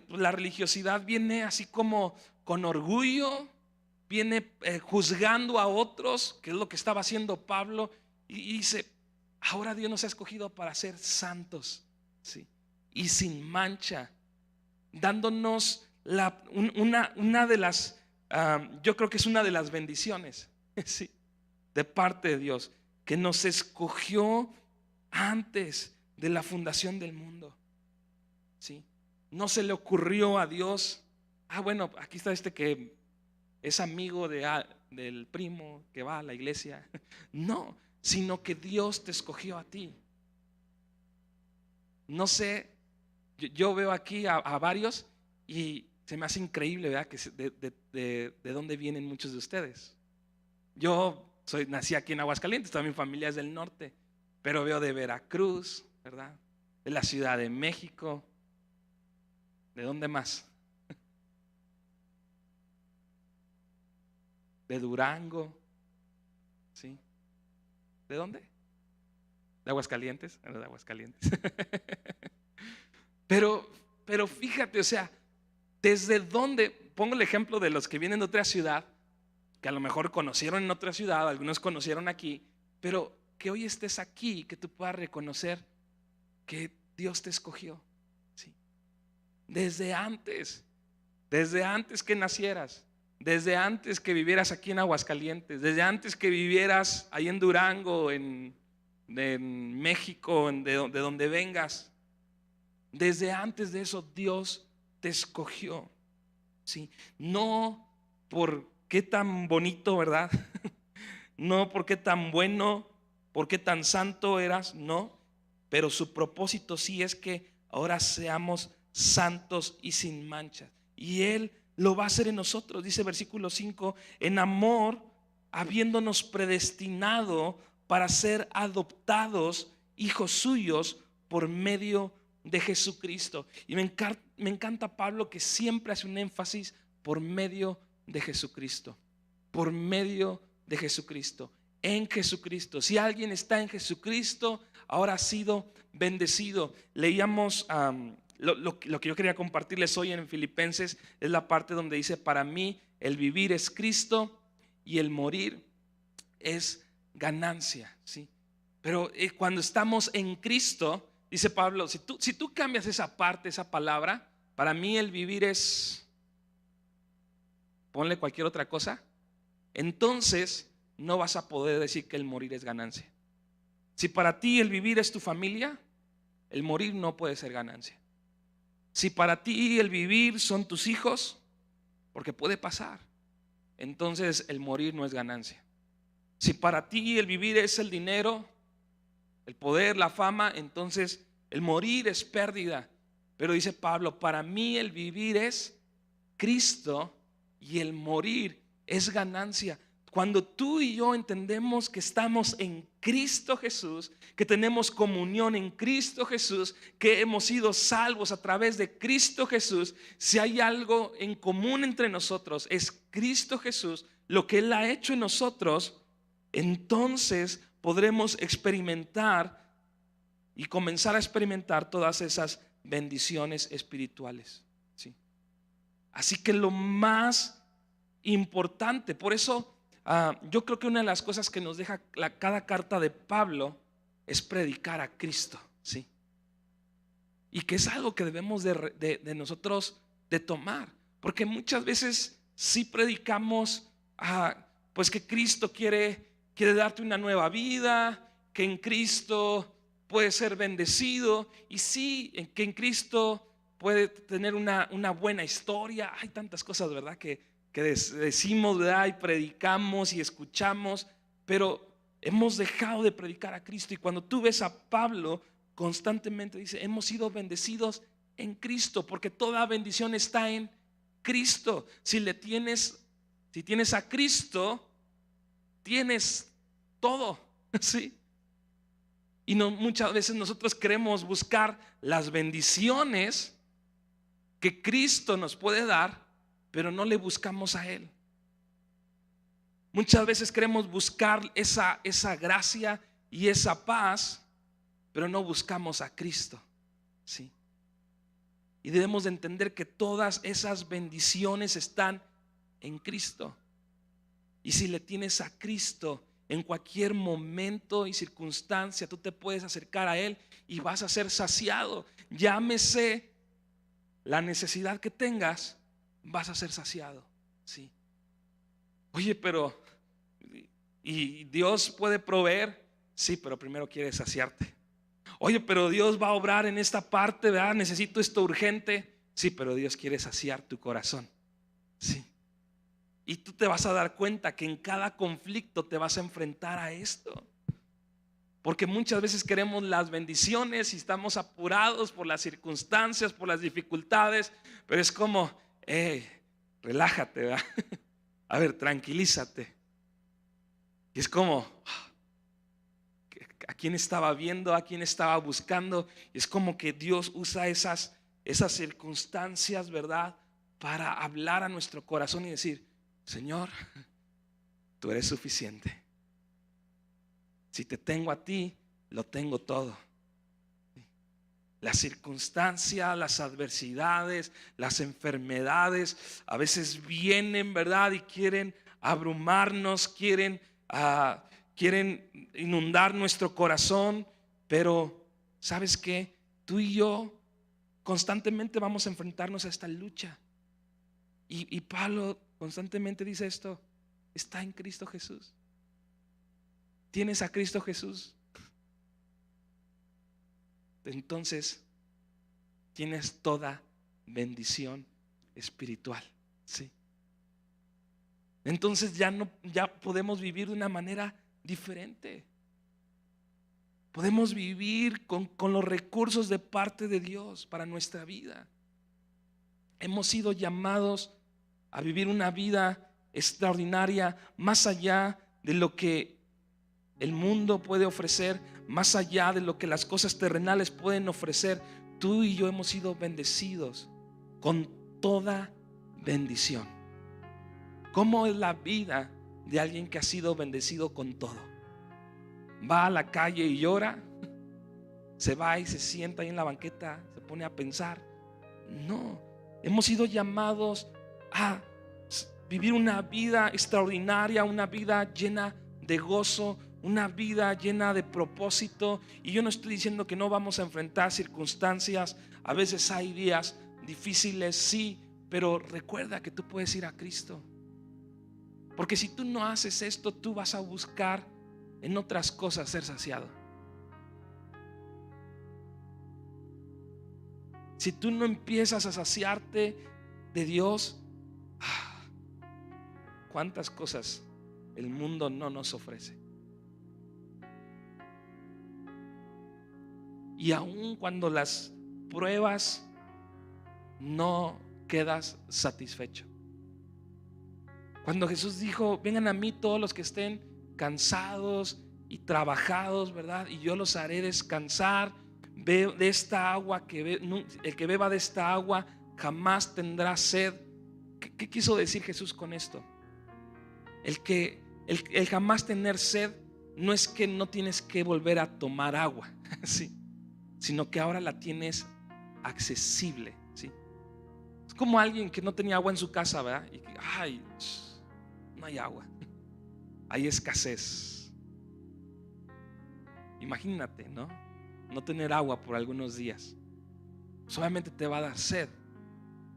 la religiosidad viene así como con orgullo, viene juzgando a otros, que es lo que estaba haciendo Pablo. Y dice: ahora Dios nos ha escogido para ser santos, ¿sí? Y sin mancha, dándonos una de las yo creo que es una de las bendiciones, ¿sí?, de parte de Dios, que nos escogió antes de la fundación del mundo, ¿sí? No se le ocurrió a Dios: bueno, aquí está que es amigo de del primo que va a la iglesia. No, sino que Dios te escogió a ti. No sé, yo veo aquí a varios y se me hace increíble, ¿verdad? Que de dónde vienen muchos de ustedes. Yo nací aquí en Aguascalientes, toda mi familia es del norte, pero veo de Veracruz, ¿verdad? De la Ciudad de México. ¿De dónde más? De Durango, ¿sí? ¿De dónde? De Aguascalientes, de Aguascalientes. Pero fíjate, o sea, desde dónde, pongo el ejemplo de los que vienen de otra ciudad, que a lo mejor conocieron en otra ciudad, algunos conocieron aquí, pero que hoy estés aquí, que tú puedas reconocer que Dios te escogió, ¿sí? Desde antes que nacieras, desde antes que vivieras aquí en Aguascalientes, desde antes que vivieras ahí en Durango, en México, de donde vengas, desde antes de eso Dios te escogió, ¿sí? No por qué tan bonito, ¿verdad? No por qué tan bueno, por qué tan santo eras, no. Pero su propósito sí es que ahora seamos santos y sin mancha. Y Él lo va a hacer en nosotros. Dice versículo 5, en amor, habiéndonos predestinado para ser adoptados hijos suyos por medio de Jesucristo. Y me encanta Pablo, que siempre hace un énfasis por medio de Jesucristo. Por medio de Jesucristo. En Jesucristo. Si alguien está en Jesucristo, ahora ha sido bendecido. Leíamos lo que yo quería compartirles hoy en Filipenses, es la parte donde dice: para mí el vivir es Cristo y el morir es ganancia, ¿sí? Pero cuando estamos en Cristo, dice Pablo, si tú cambias esa parte, esa palabra, para mí el vivir es, ponle cualquier otra cosa, entonces no vas a poder decir que el morir es ganancia. Si para ti el vivir es tu familia, el morir no puede ser ganancia. Si para ti el vivir son tus hijos, porque puede pasar, entonces el morir no es ganancia. Si para ti el vivir es el dinero, el poder, la fama, entonces el morir es pérdida. Pero dice Pablo, para mí el vivir es Cristo y el morir es ganancia. Cuando tú y yo entendemos que estamos en Cristo Jesús, que tenemos comunión en Cristo Jesús, que hemos sido salvos a través de Cristo Jesús, si hay algo en común entre nosotros, es Cristo Jesús, lo que Él ha hecho en nosotros, entonces podremos experimentar y comenzar a experimentar todas esas bendiciones espirituales, ¿sí? Así que lo más importante, por eso yo creo que una de las cosas que nos deja cada carta de Pablo es predicar a Cristo, ¿sí? Y que es algo que debemos de nosotros de tomar, porque muchas veces sí predicamos pues que Cristo quiere darte una nueva vida, que en Cristo puede ser bendecido, y sí, que en Cristo puede tener una buena historia. Hay tantas cosas, ¿verdad?, que decimos, ¿verdad?, y predicamos y escuchamos, pero hemos dejado de predicar a Cristo. Y cuando tú ves a Pablo, constantemente dice: hemos sido bendecidos en Cristo, porque toda bendición está en Cristo. Si tienes a Cristo, tienes todo, ¿sí? Y muchas veces nosotros queremos buscar las bendiciones que Cristo nos puede dar, pero no le buscamos a Él. Muchas veces queremos buscar esa gracia y esa paz, pero no buscamos a Cristo, ¿sí? Y debemos de entender que todas esas bendiciones están en Cristo. Y si le tienes a Cristo, en cualquier momento y circunstancia tú te puedes acercar a Él y vas a ser saciado. Llámese la necesidad que tengas, vas a ser saciado, ¿sí? Oye, pero ¿y Dios puede proveer? Sí, pero primero quiere saciarte. Oye, pero Dios va a obrar en esta parte, ¿verdad? Necesito esto urgente. Sí, pero Dios quiere saciar tu corazón, ¿sí? Y tú te vas a dar cuenta que en cada conflicto te vas a enfrentar a esto. Porque muchas veces queremos las bendiciones y estamos apurados por las circunstancias, por las dificultades. Pero es como, relájate, ¿verdad? A ver, tranquilízate. Y es como, ¿a quién estaba viendo? ¿A quién estaba buscando? Y es como que Dios usa esas circunstancias, ¿verdad? Para hablar a nuestro corazón y decir: Señor, tú eres suficiente. Si te tengo a ti, lo tengo todo. Las circunstancias, las adversidades, las enfermedades a veces vienen, ¿verdad? Y quieren abrumarnos, quieren inundar nuestro corazón. Pero ¿sabes qué? Tú y yo constantemente vamos a enfrentarnos a esta lucha. Y Pablo constantemente dice esto: está en Cristo Jesús. ¿Tienes a Cristo Jesús? Entonces tienes toda bendición espiritual, ¿sí? Entonces ya podemos vivir de una manera diferente. Podemos vivir con los recursos de parte de Dios para nuestra vida. Hemos sido llamados a vivir una vida extraordinaria, más allá de lo que el mundo puede ofrecer, más allá de lo que las cosas terrenales pueden ofrecer. Tú y yo hemos sido bendecidos con toda bendición. ¿Cómo es la vida de alguien que ha sido bendecido con todo? Va a la calle y llora, se va y se sienta ahí en la banqueta, se pone a pensar. No, hemos sido llamados a vivir una vida extraordinaria, una vida llena de gozo, una vida llena de propósito. Y yo no estoy diciendo que no vamos a enfrentar circunstancias. A veces hay días difíciles, sí, pero recuerda que tú puedes ir a Cristo. Porque si tú no haces esto, tú vas a buscar en otras cosas ser saciado. Si tú no empiezas a saciarte de Dios, ¿cuántas cosas el mundo no nos ofrece? Y aun cuando las pruebas, no quedas satisfecho. Cuando Jesús dijo: vengan a mí todos los que estén cansados y trabajados, ¿verdad? Y yo los haré descansar. De esta agua el que beba de esta agua jamás tendrá sed. ¿Qué quiso decir Jesús con esto? El jamás tener sed no es que no tienes que volver a tomar agua, ¿sí? Sino que ahora la tienes accesible, ¿sí? Es como alguien que no tenía agua en su casa, ¿verdad? Y que, no hay agua, hay escasez. Imagínate, ¿no? No tener agua por algunos días. Solamente te va a dar sed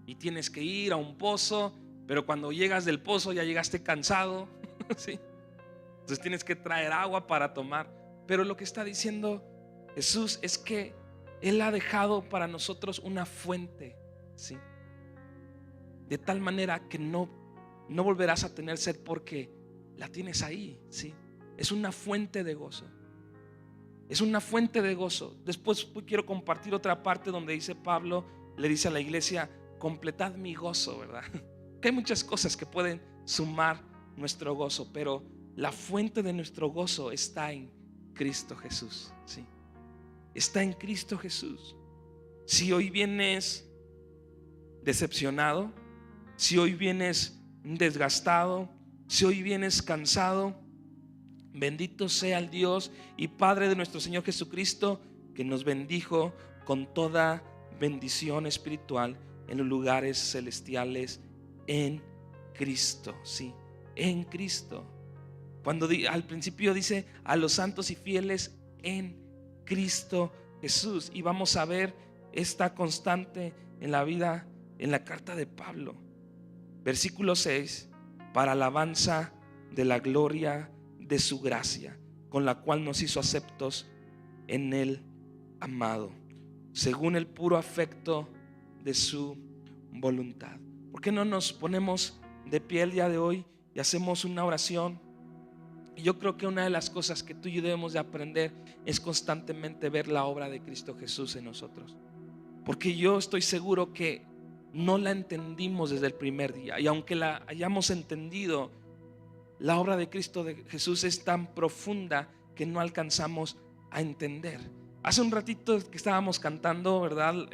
y tienes que ir a un pozo, pero cuando llegas del pozo ya llegaste cansado, ¿sí? Entonces tienes que traer agua para tomar. Pero lo que está diciendo Jesús es que Él ha dejado para nosotros una fuente, ¿sí? De tal manera que no volverás a tener sed porque la tienes ahí, ¿sí? Es una fuente de gozo. Es una fuente de gozo. Después quiero compartir otra parte donde dice Pablo, le dice a la iglesia: completad mi gozo, ¿verdad? Que hay muchas cosas que pueden sumar nuestro gozo, pero la fuente de nuestro gozo está en Cristo Jesús, ¿sí? Está en Cristo Jesús. Si hoy vienes decepcionado, si hoy vienes desgastado, si hoy vienes cansado, bendito sea el Dios y Padre de nuestro Señor Jesucristo, que nos bendijo con toda bendición espiritual en los lugares celestiales en Cristo, sí, en Cristo. Cuando al principio dice a los santos y fieles en Cristo Jesús, y vamos a ver esta constante en la vida, en la carta de Pablo. Versículo 6: para alabanza de la gloria de su gracia, con la cual nos hizo aceptos en el amado, según el puro afecto de su voluntad. ¿Por qué no nos ponemos de pie el día de hoy y hacemos una oración. Y yo creo que una de las cosas que tú y yo debemos de aprender es constantemente ver la obra de Cristo Jesús en nosotros. Porque yo estoy seguro que no la entendimos desde el primer día. Y aunque la hayamos entendido, la obra de Cristo de Jesús es tan profunda que no alcanzamos a entender. Hace un ratito que estábamos cantando, ¿verdad?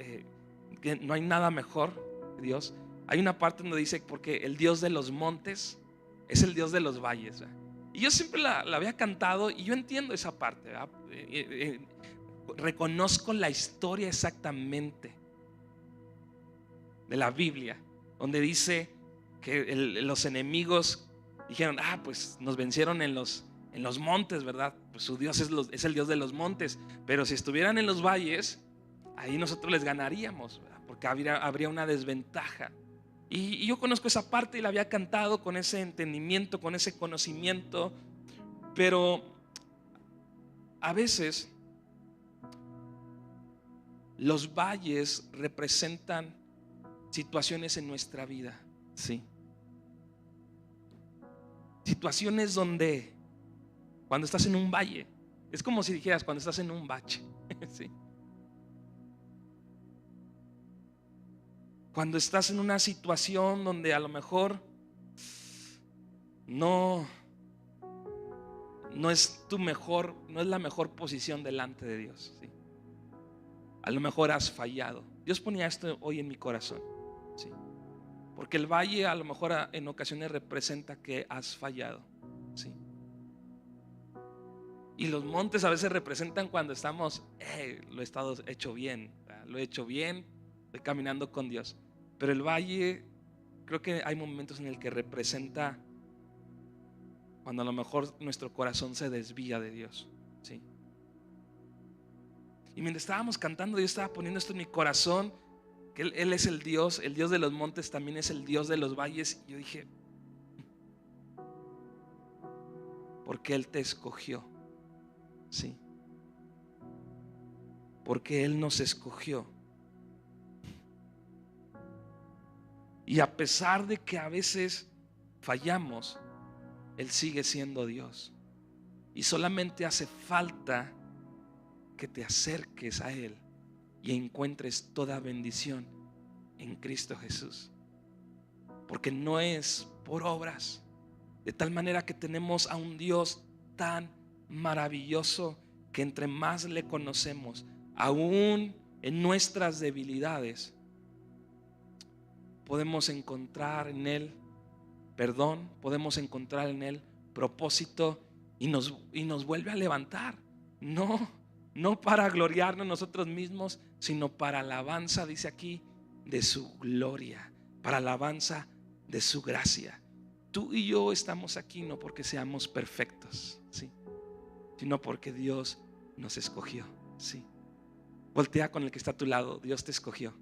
Que no hay nada mejor que Dios. Hay una parte donde dice, porque el Dios de los montes es el Dios de los valles, ¿verdad? Y yo siempre la había cantado y yo entiendo esa parte, ¿verdad? Reconozco la historia exactamente de la Biblia, donde dice que los enemigos dijeron, pues nos vencieron en los montes, ¿verdad? Pues su Dios es el Dios de los montes, pero si estuvieran en los valles, ahí nosotros les ganaríamos, ¿verdad? Porque habría una desventaja. Y yo conozco esa parte y la había cantado con ese entendimiento, con ese conocimiento, pero a veces los valles representan situaciones en nuestra vida, sí. Situaciones donde cuando estás en un valle, es como si dijeras cuando estás en un bache, ¿sí? Cuando estás en una situación donde a lo mejor no es no es la mejor posición delante de Dios, ¿sí? A lo mejor has fallado. Dios ponía esto hoy en mi corazón, ¿sí? Porque el valle a lo mejor en ocasiones representa que has fallado, ¿sí? Y los montes a veces representan cuando estamos, lo he hecho bien, lo he hecho bien, estoy caminando con Dios. Pero el valle, creo que hay momentos en el que representa cuando a lo mejor nuestro corazón se desvía de Dios, ¿sí? Y mientras estábamos cantando, yo estaba poniendo esto en mi corazón, que Él es el Dios de los montes, también es el Dios de los valles. Y yo dije, porque Él te escogió, sí, porque Él nos escogió. Y a pesar de que a veces fallamos, Él sigue siendo Dios. Y solamente hace falta que te acerques a Él y encuentres toda bendición en Cristo Jesús. Porque no es por obras. De tal manera que tenemos a un Dios tan maravilloso que entre más le conocemos, aún en nuestras debilidades, podemos encontrar en Él perdón, podemos encontrar en Él propósito y nos vuelve a levantar. No para gloriarnos nosotros mismos, sino para alabanza, dice aquí, de su gloria, para alabanza de su gracia. Tú y yo estamos aquí no porque seamos perfectos, ¿sí?, sino porque Dios nos escogió, ¿sí? Voltea con el que está a tu lado, Dios te escogió.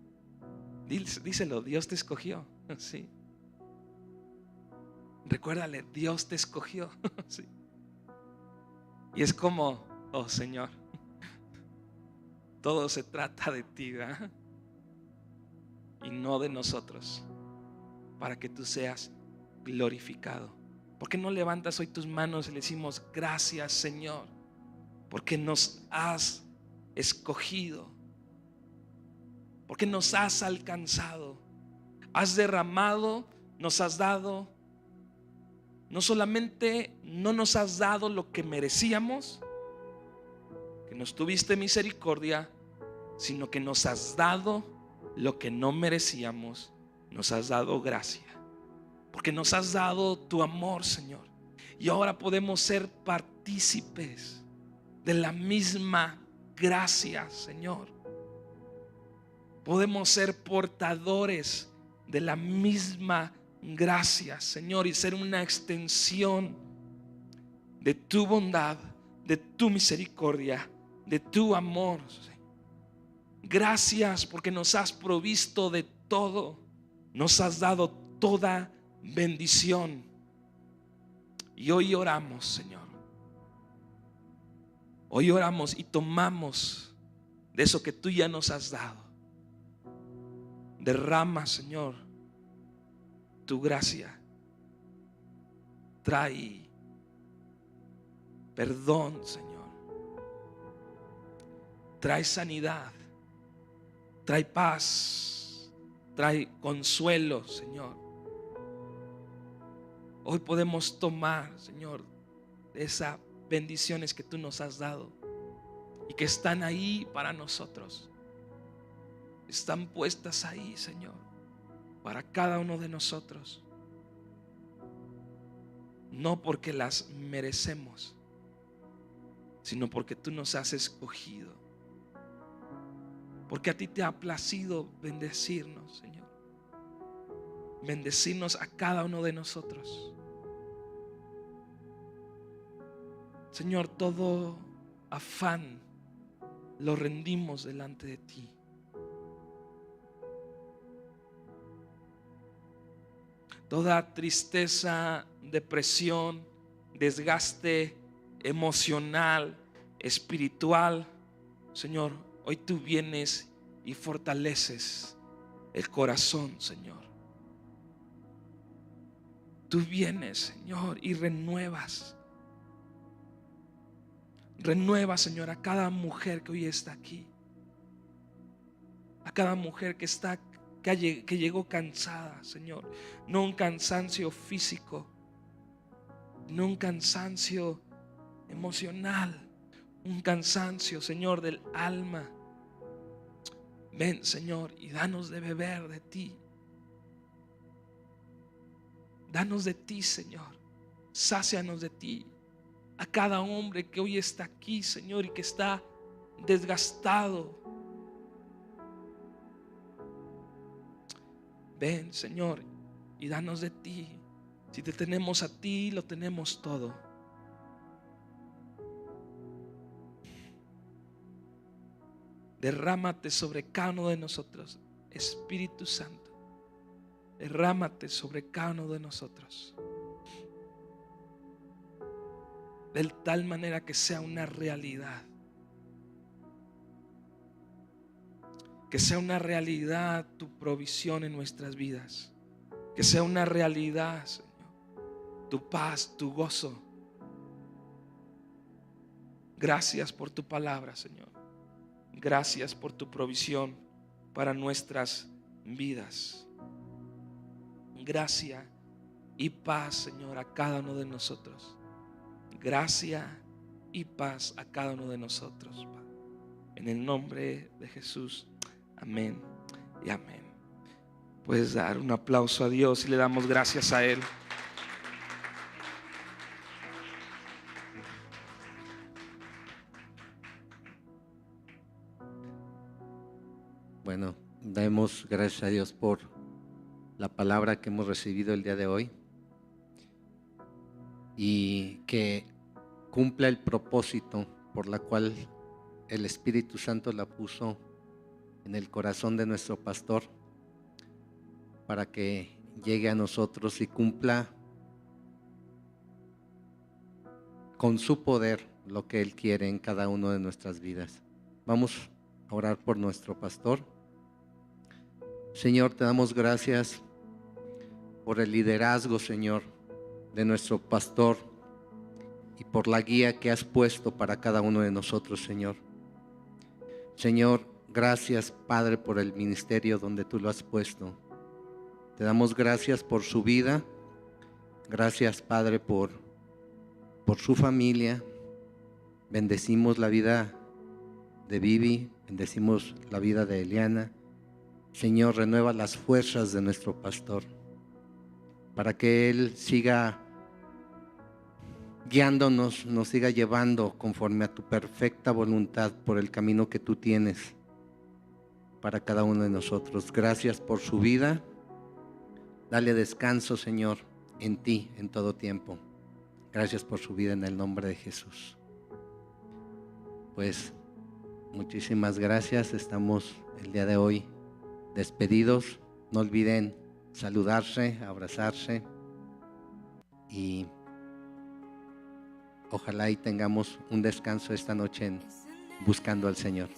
Díselo, Dios te escogió, ¿sí? Recuérdale, Dios te escogió, ¿sí? Y es como, oh Señor, todo se trata de ti, ¿verdad? Y no de nosotros, para que tú seas glorificado. ¿Por qué no levantas hoy tus manos y le decimos gracias, Señor, porque nos has escogido, porque nos has alcanzado, has derramado, nos has dado? No solamente no nos has dado lo que merecíamos, que nos tuviste misericordia, sino que nos has dado lo que no merecíamos, nos has dado gracia, porque nos has dado tu amor, Señor. Y ahora podemos ser partícipes de la misma gracia, Señor. Podemos ser portadores de la misma gracia, Señor, y ser una extensión de tu bondad, de tu misericordia, de tu amor. Gracias porque nos has provisto de todo, nos has dado toda bendición. Y hoy oramos, Señor. Hoy oramos y tomamos de eso que tú ya nos has dado. Derrama, Señor, tu gracia trae perdón, Señor. Trae sanidad, trae paz, trae consuelo, Señor. Hoy podemos tomar, Señor, de esas bendiciones que tú nos has dado y que están ahí para nosotros. Están puestas ahí, Señor, para cada uno de nosotros. No porque las merecemos, sino porque tú nos has escogido. Porque a ti te ha placido bendecirnos, Señor. Bendecirnos a cada uno de nosotros. Señor, todo afán lo rendimos delante de ti. Toda tristeza, depresión, desgaste emocional, espiritual, Señor, hoy tú vienes y fortaleces el corazón, Señor. Tú vienes, Señor, y renuevas. Renueva, Señor, a cada mujer que hoy está aquí. A cada mujer que llegó cansada, Señor. No un cansancio físico, no un cansancio emocional, un cansancio, Señor, del alma. Ven, Señor, y danos de beber de ti. Danos de ti, Señor. Sácianos de ti. A cada hombre que hoy está aquí, Señor, y que está desgastado. Ven, Señor, y danos de ti. Si te tenemos a ti, lo tenemos todo. Derrámate sobre cada uno de nosotros, Espíritu Santo. Derrámate sobre cada uno de nosotros. De tal manera que sea una realidad. Que sea una realidad tu provisión en nuestras vidas. Que sea una realidad, Señor, tu paz, tu gozo. Gracias por tu palabra, Señor. Gracias por tu provisión para nuestras vidas. Gracia y paz, Señor, a cada uno de nosotros. Gracia y paz a cada uno de nosotros, Padre. En el nombre de Jesús. Amén y amén. Puedes dar un aplauso a Dios y le damos gracias a Él. Bueno, damos gracias a Dios por la palabra que hemos recibido el día de hoy y que cumpla el propósito por la cual el Espíritu Santo la puso en el corazón de nuestro pastor para que llegue a nosotros y cumpla con su poder lo que Él quiere en cada una de nuestras vidas. Vamos a orar por nuestro pastor. Señor, te damos gracias por el liderazgo, Señor, de nuestro pastor y por la guía que has puesto para cada uno de nosotros, Señor. Señor, gracias, Padre, por el ministerio donde tú lo has puesto. Te damos gracias por su vida. Gracias, Padre, por su familia. Bendecimos la vida de Vivi, bendecimos la vida de Eliana. Señor, renueva las fuerzas de nuestro pastor para que Él siga guiándonos, nos siga llevando conforme a tu perfecta voluntad por el camino que tú tienes para cada uno de nosotros. Gracias por su vida. Dale descanso, Señor, en ti en todo tiempo. Gracias por su vida en el nombre de Jesús. Pues muchísimas gracias. Estamos el día de hoy despedidos. No olviden saludarse, abrazarse y ojalá y tengamos un descanso esta noche en buscando al Señor.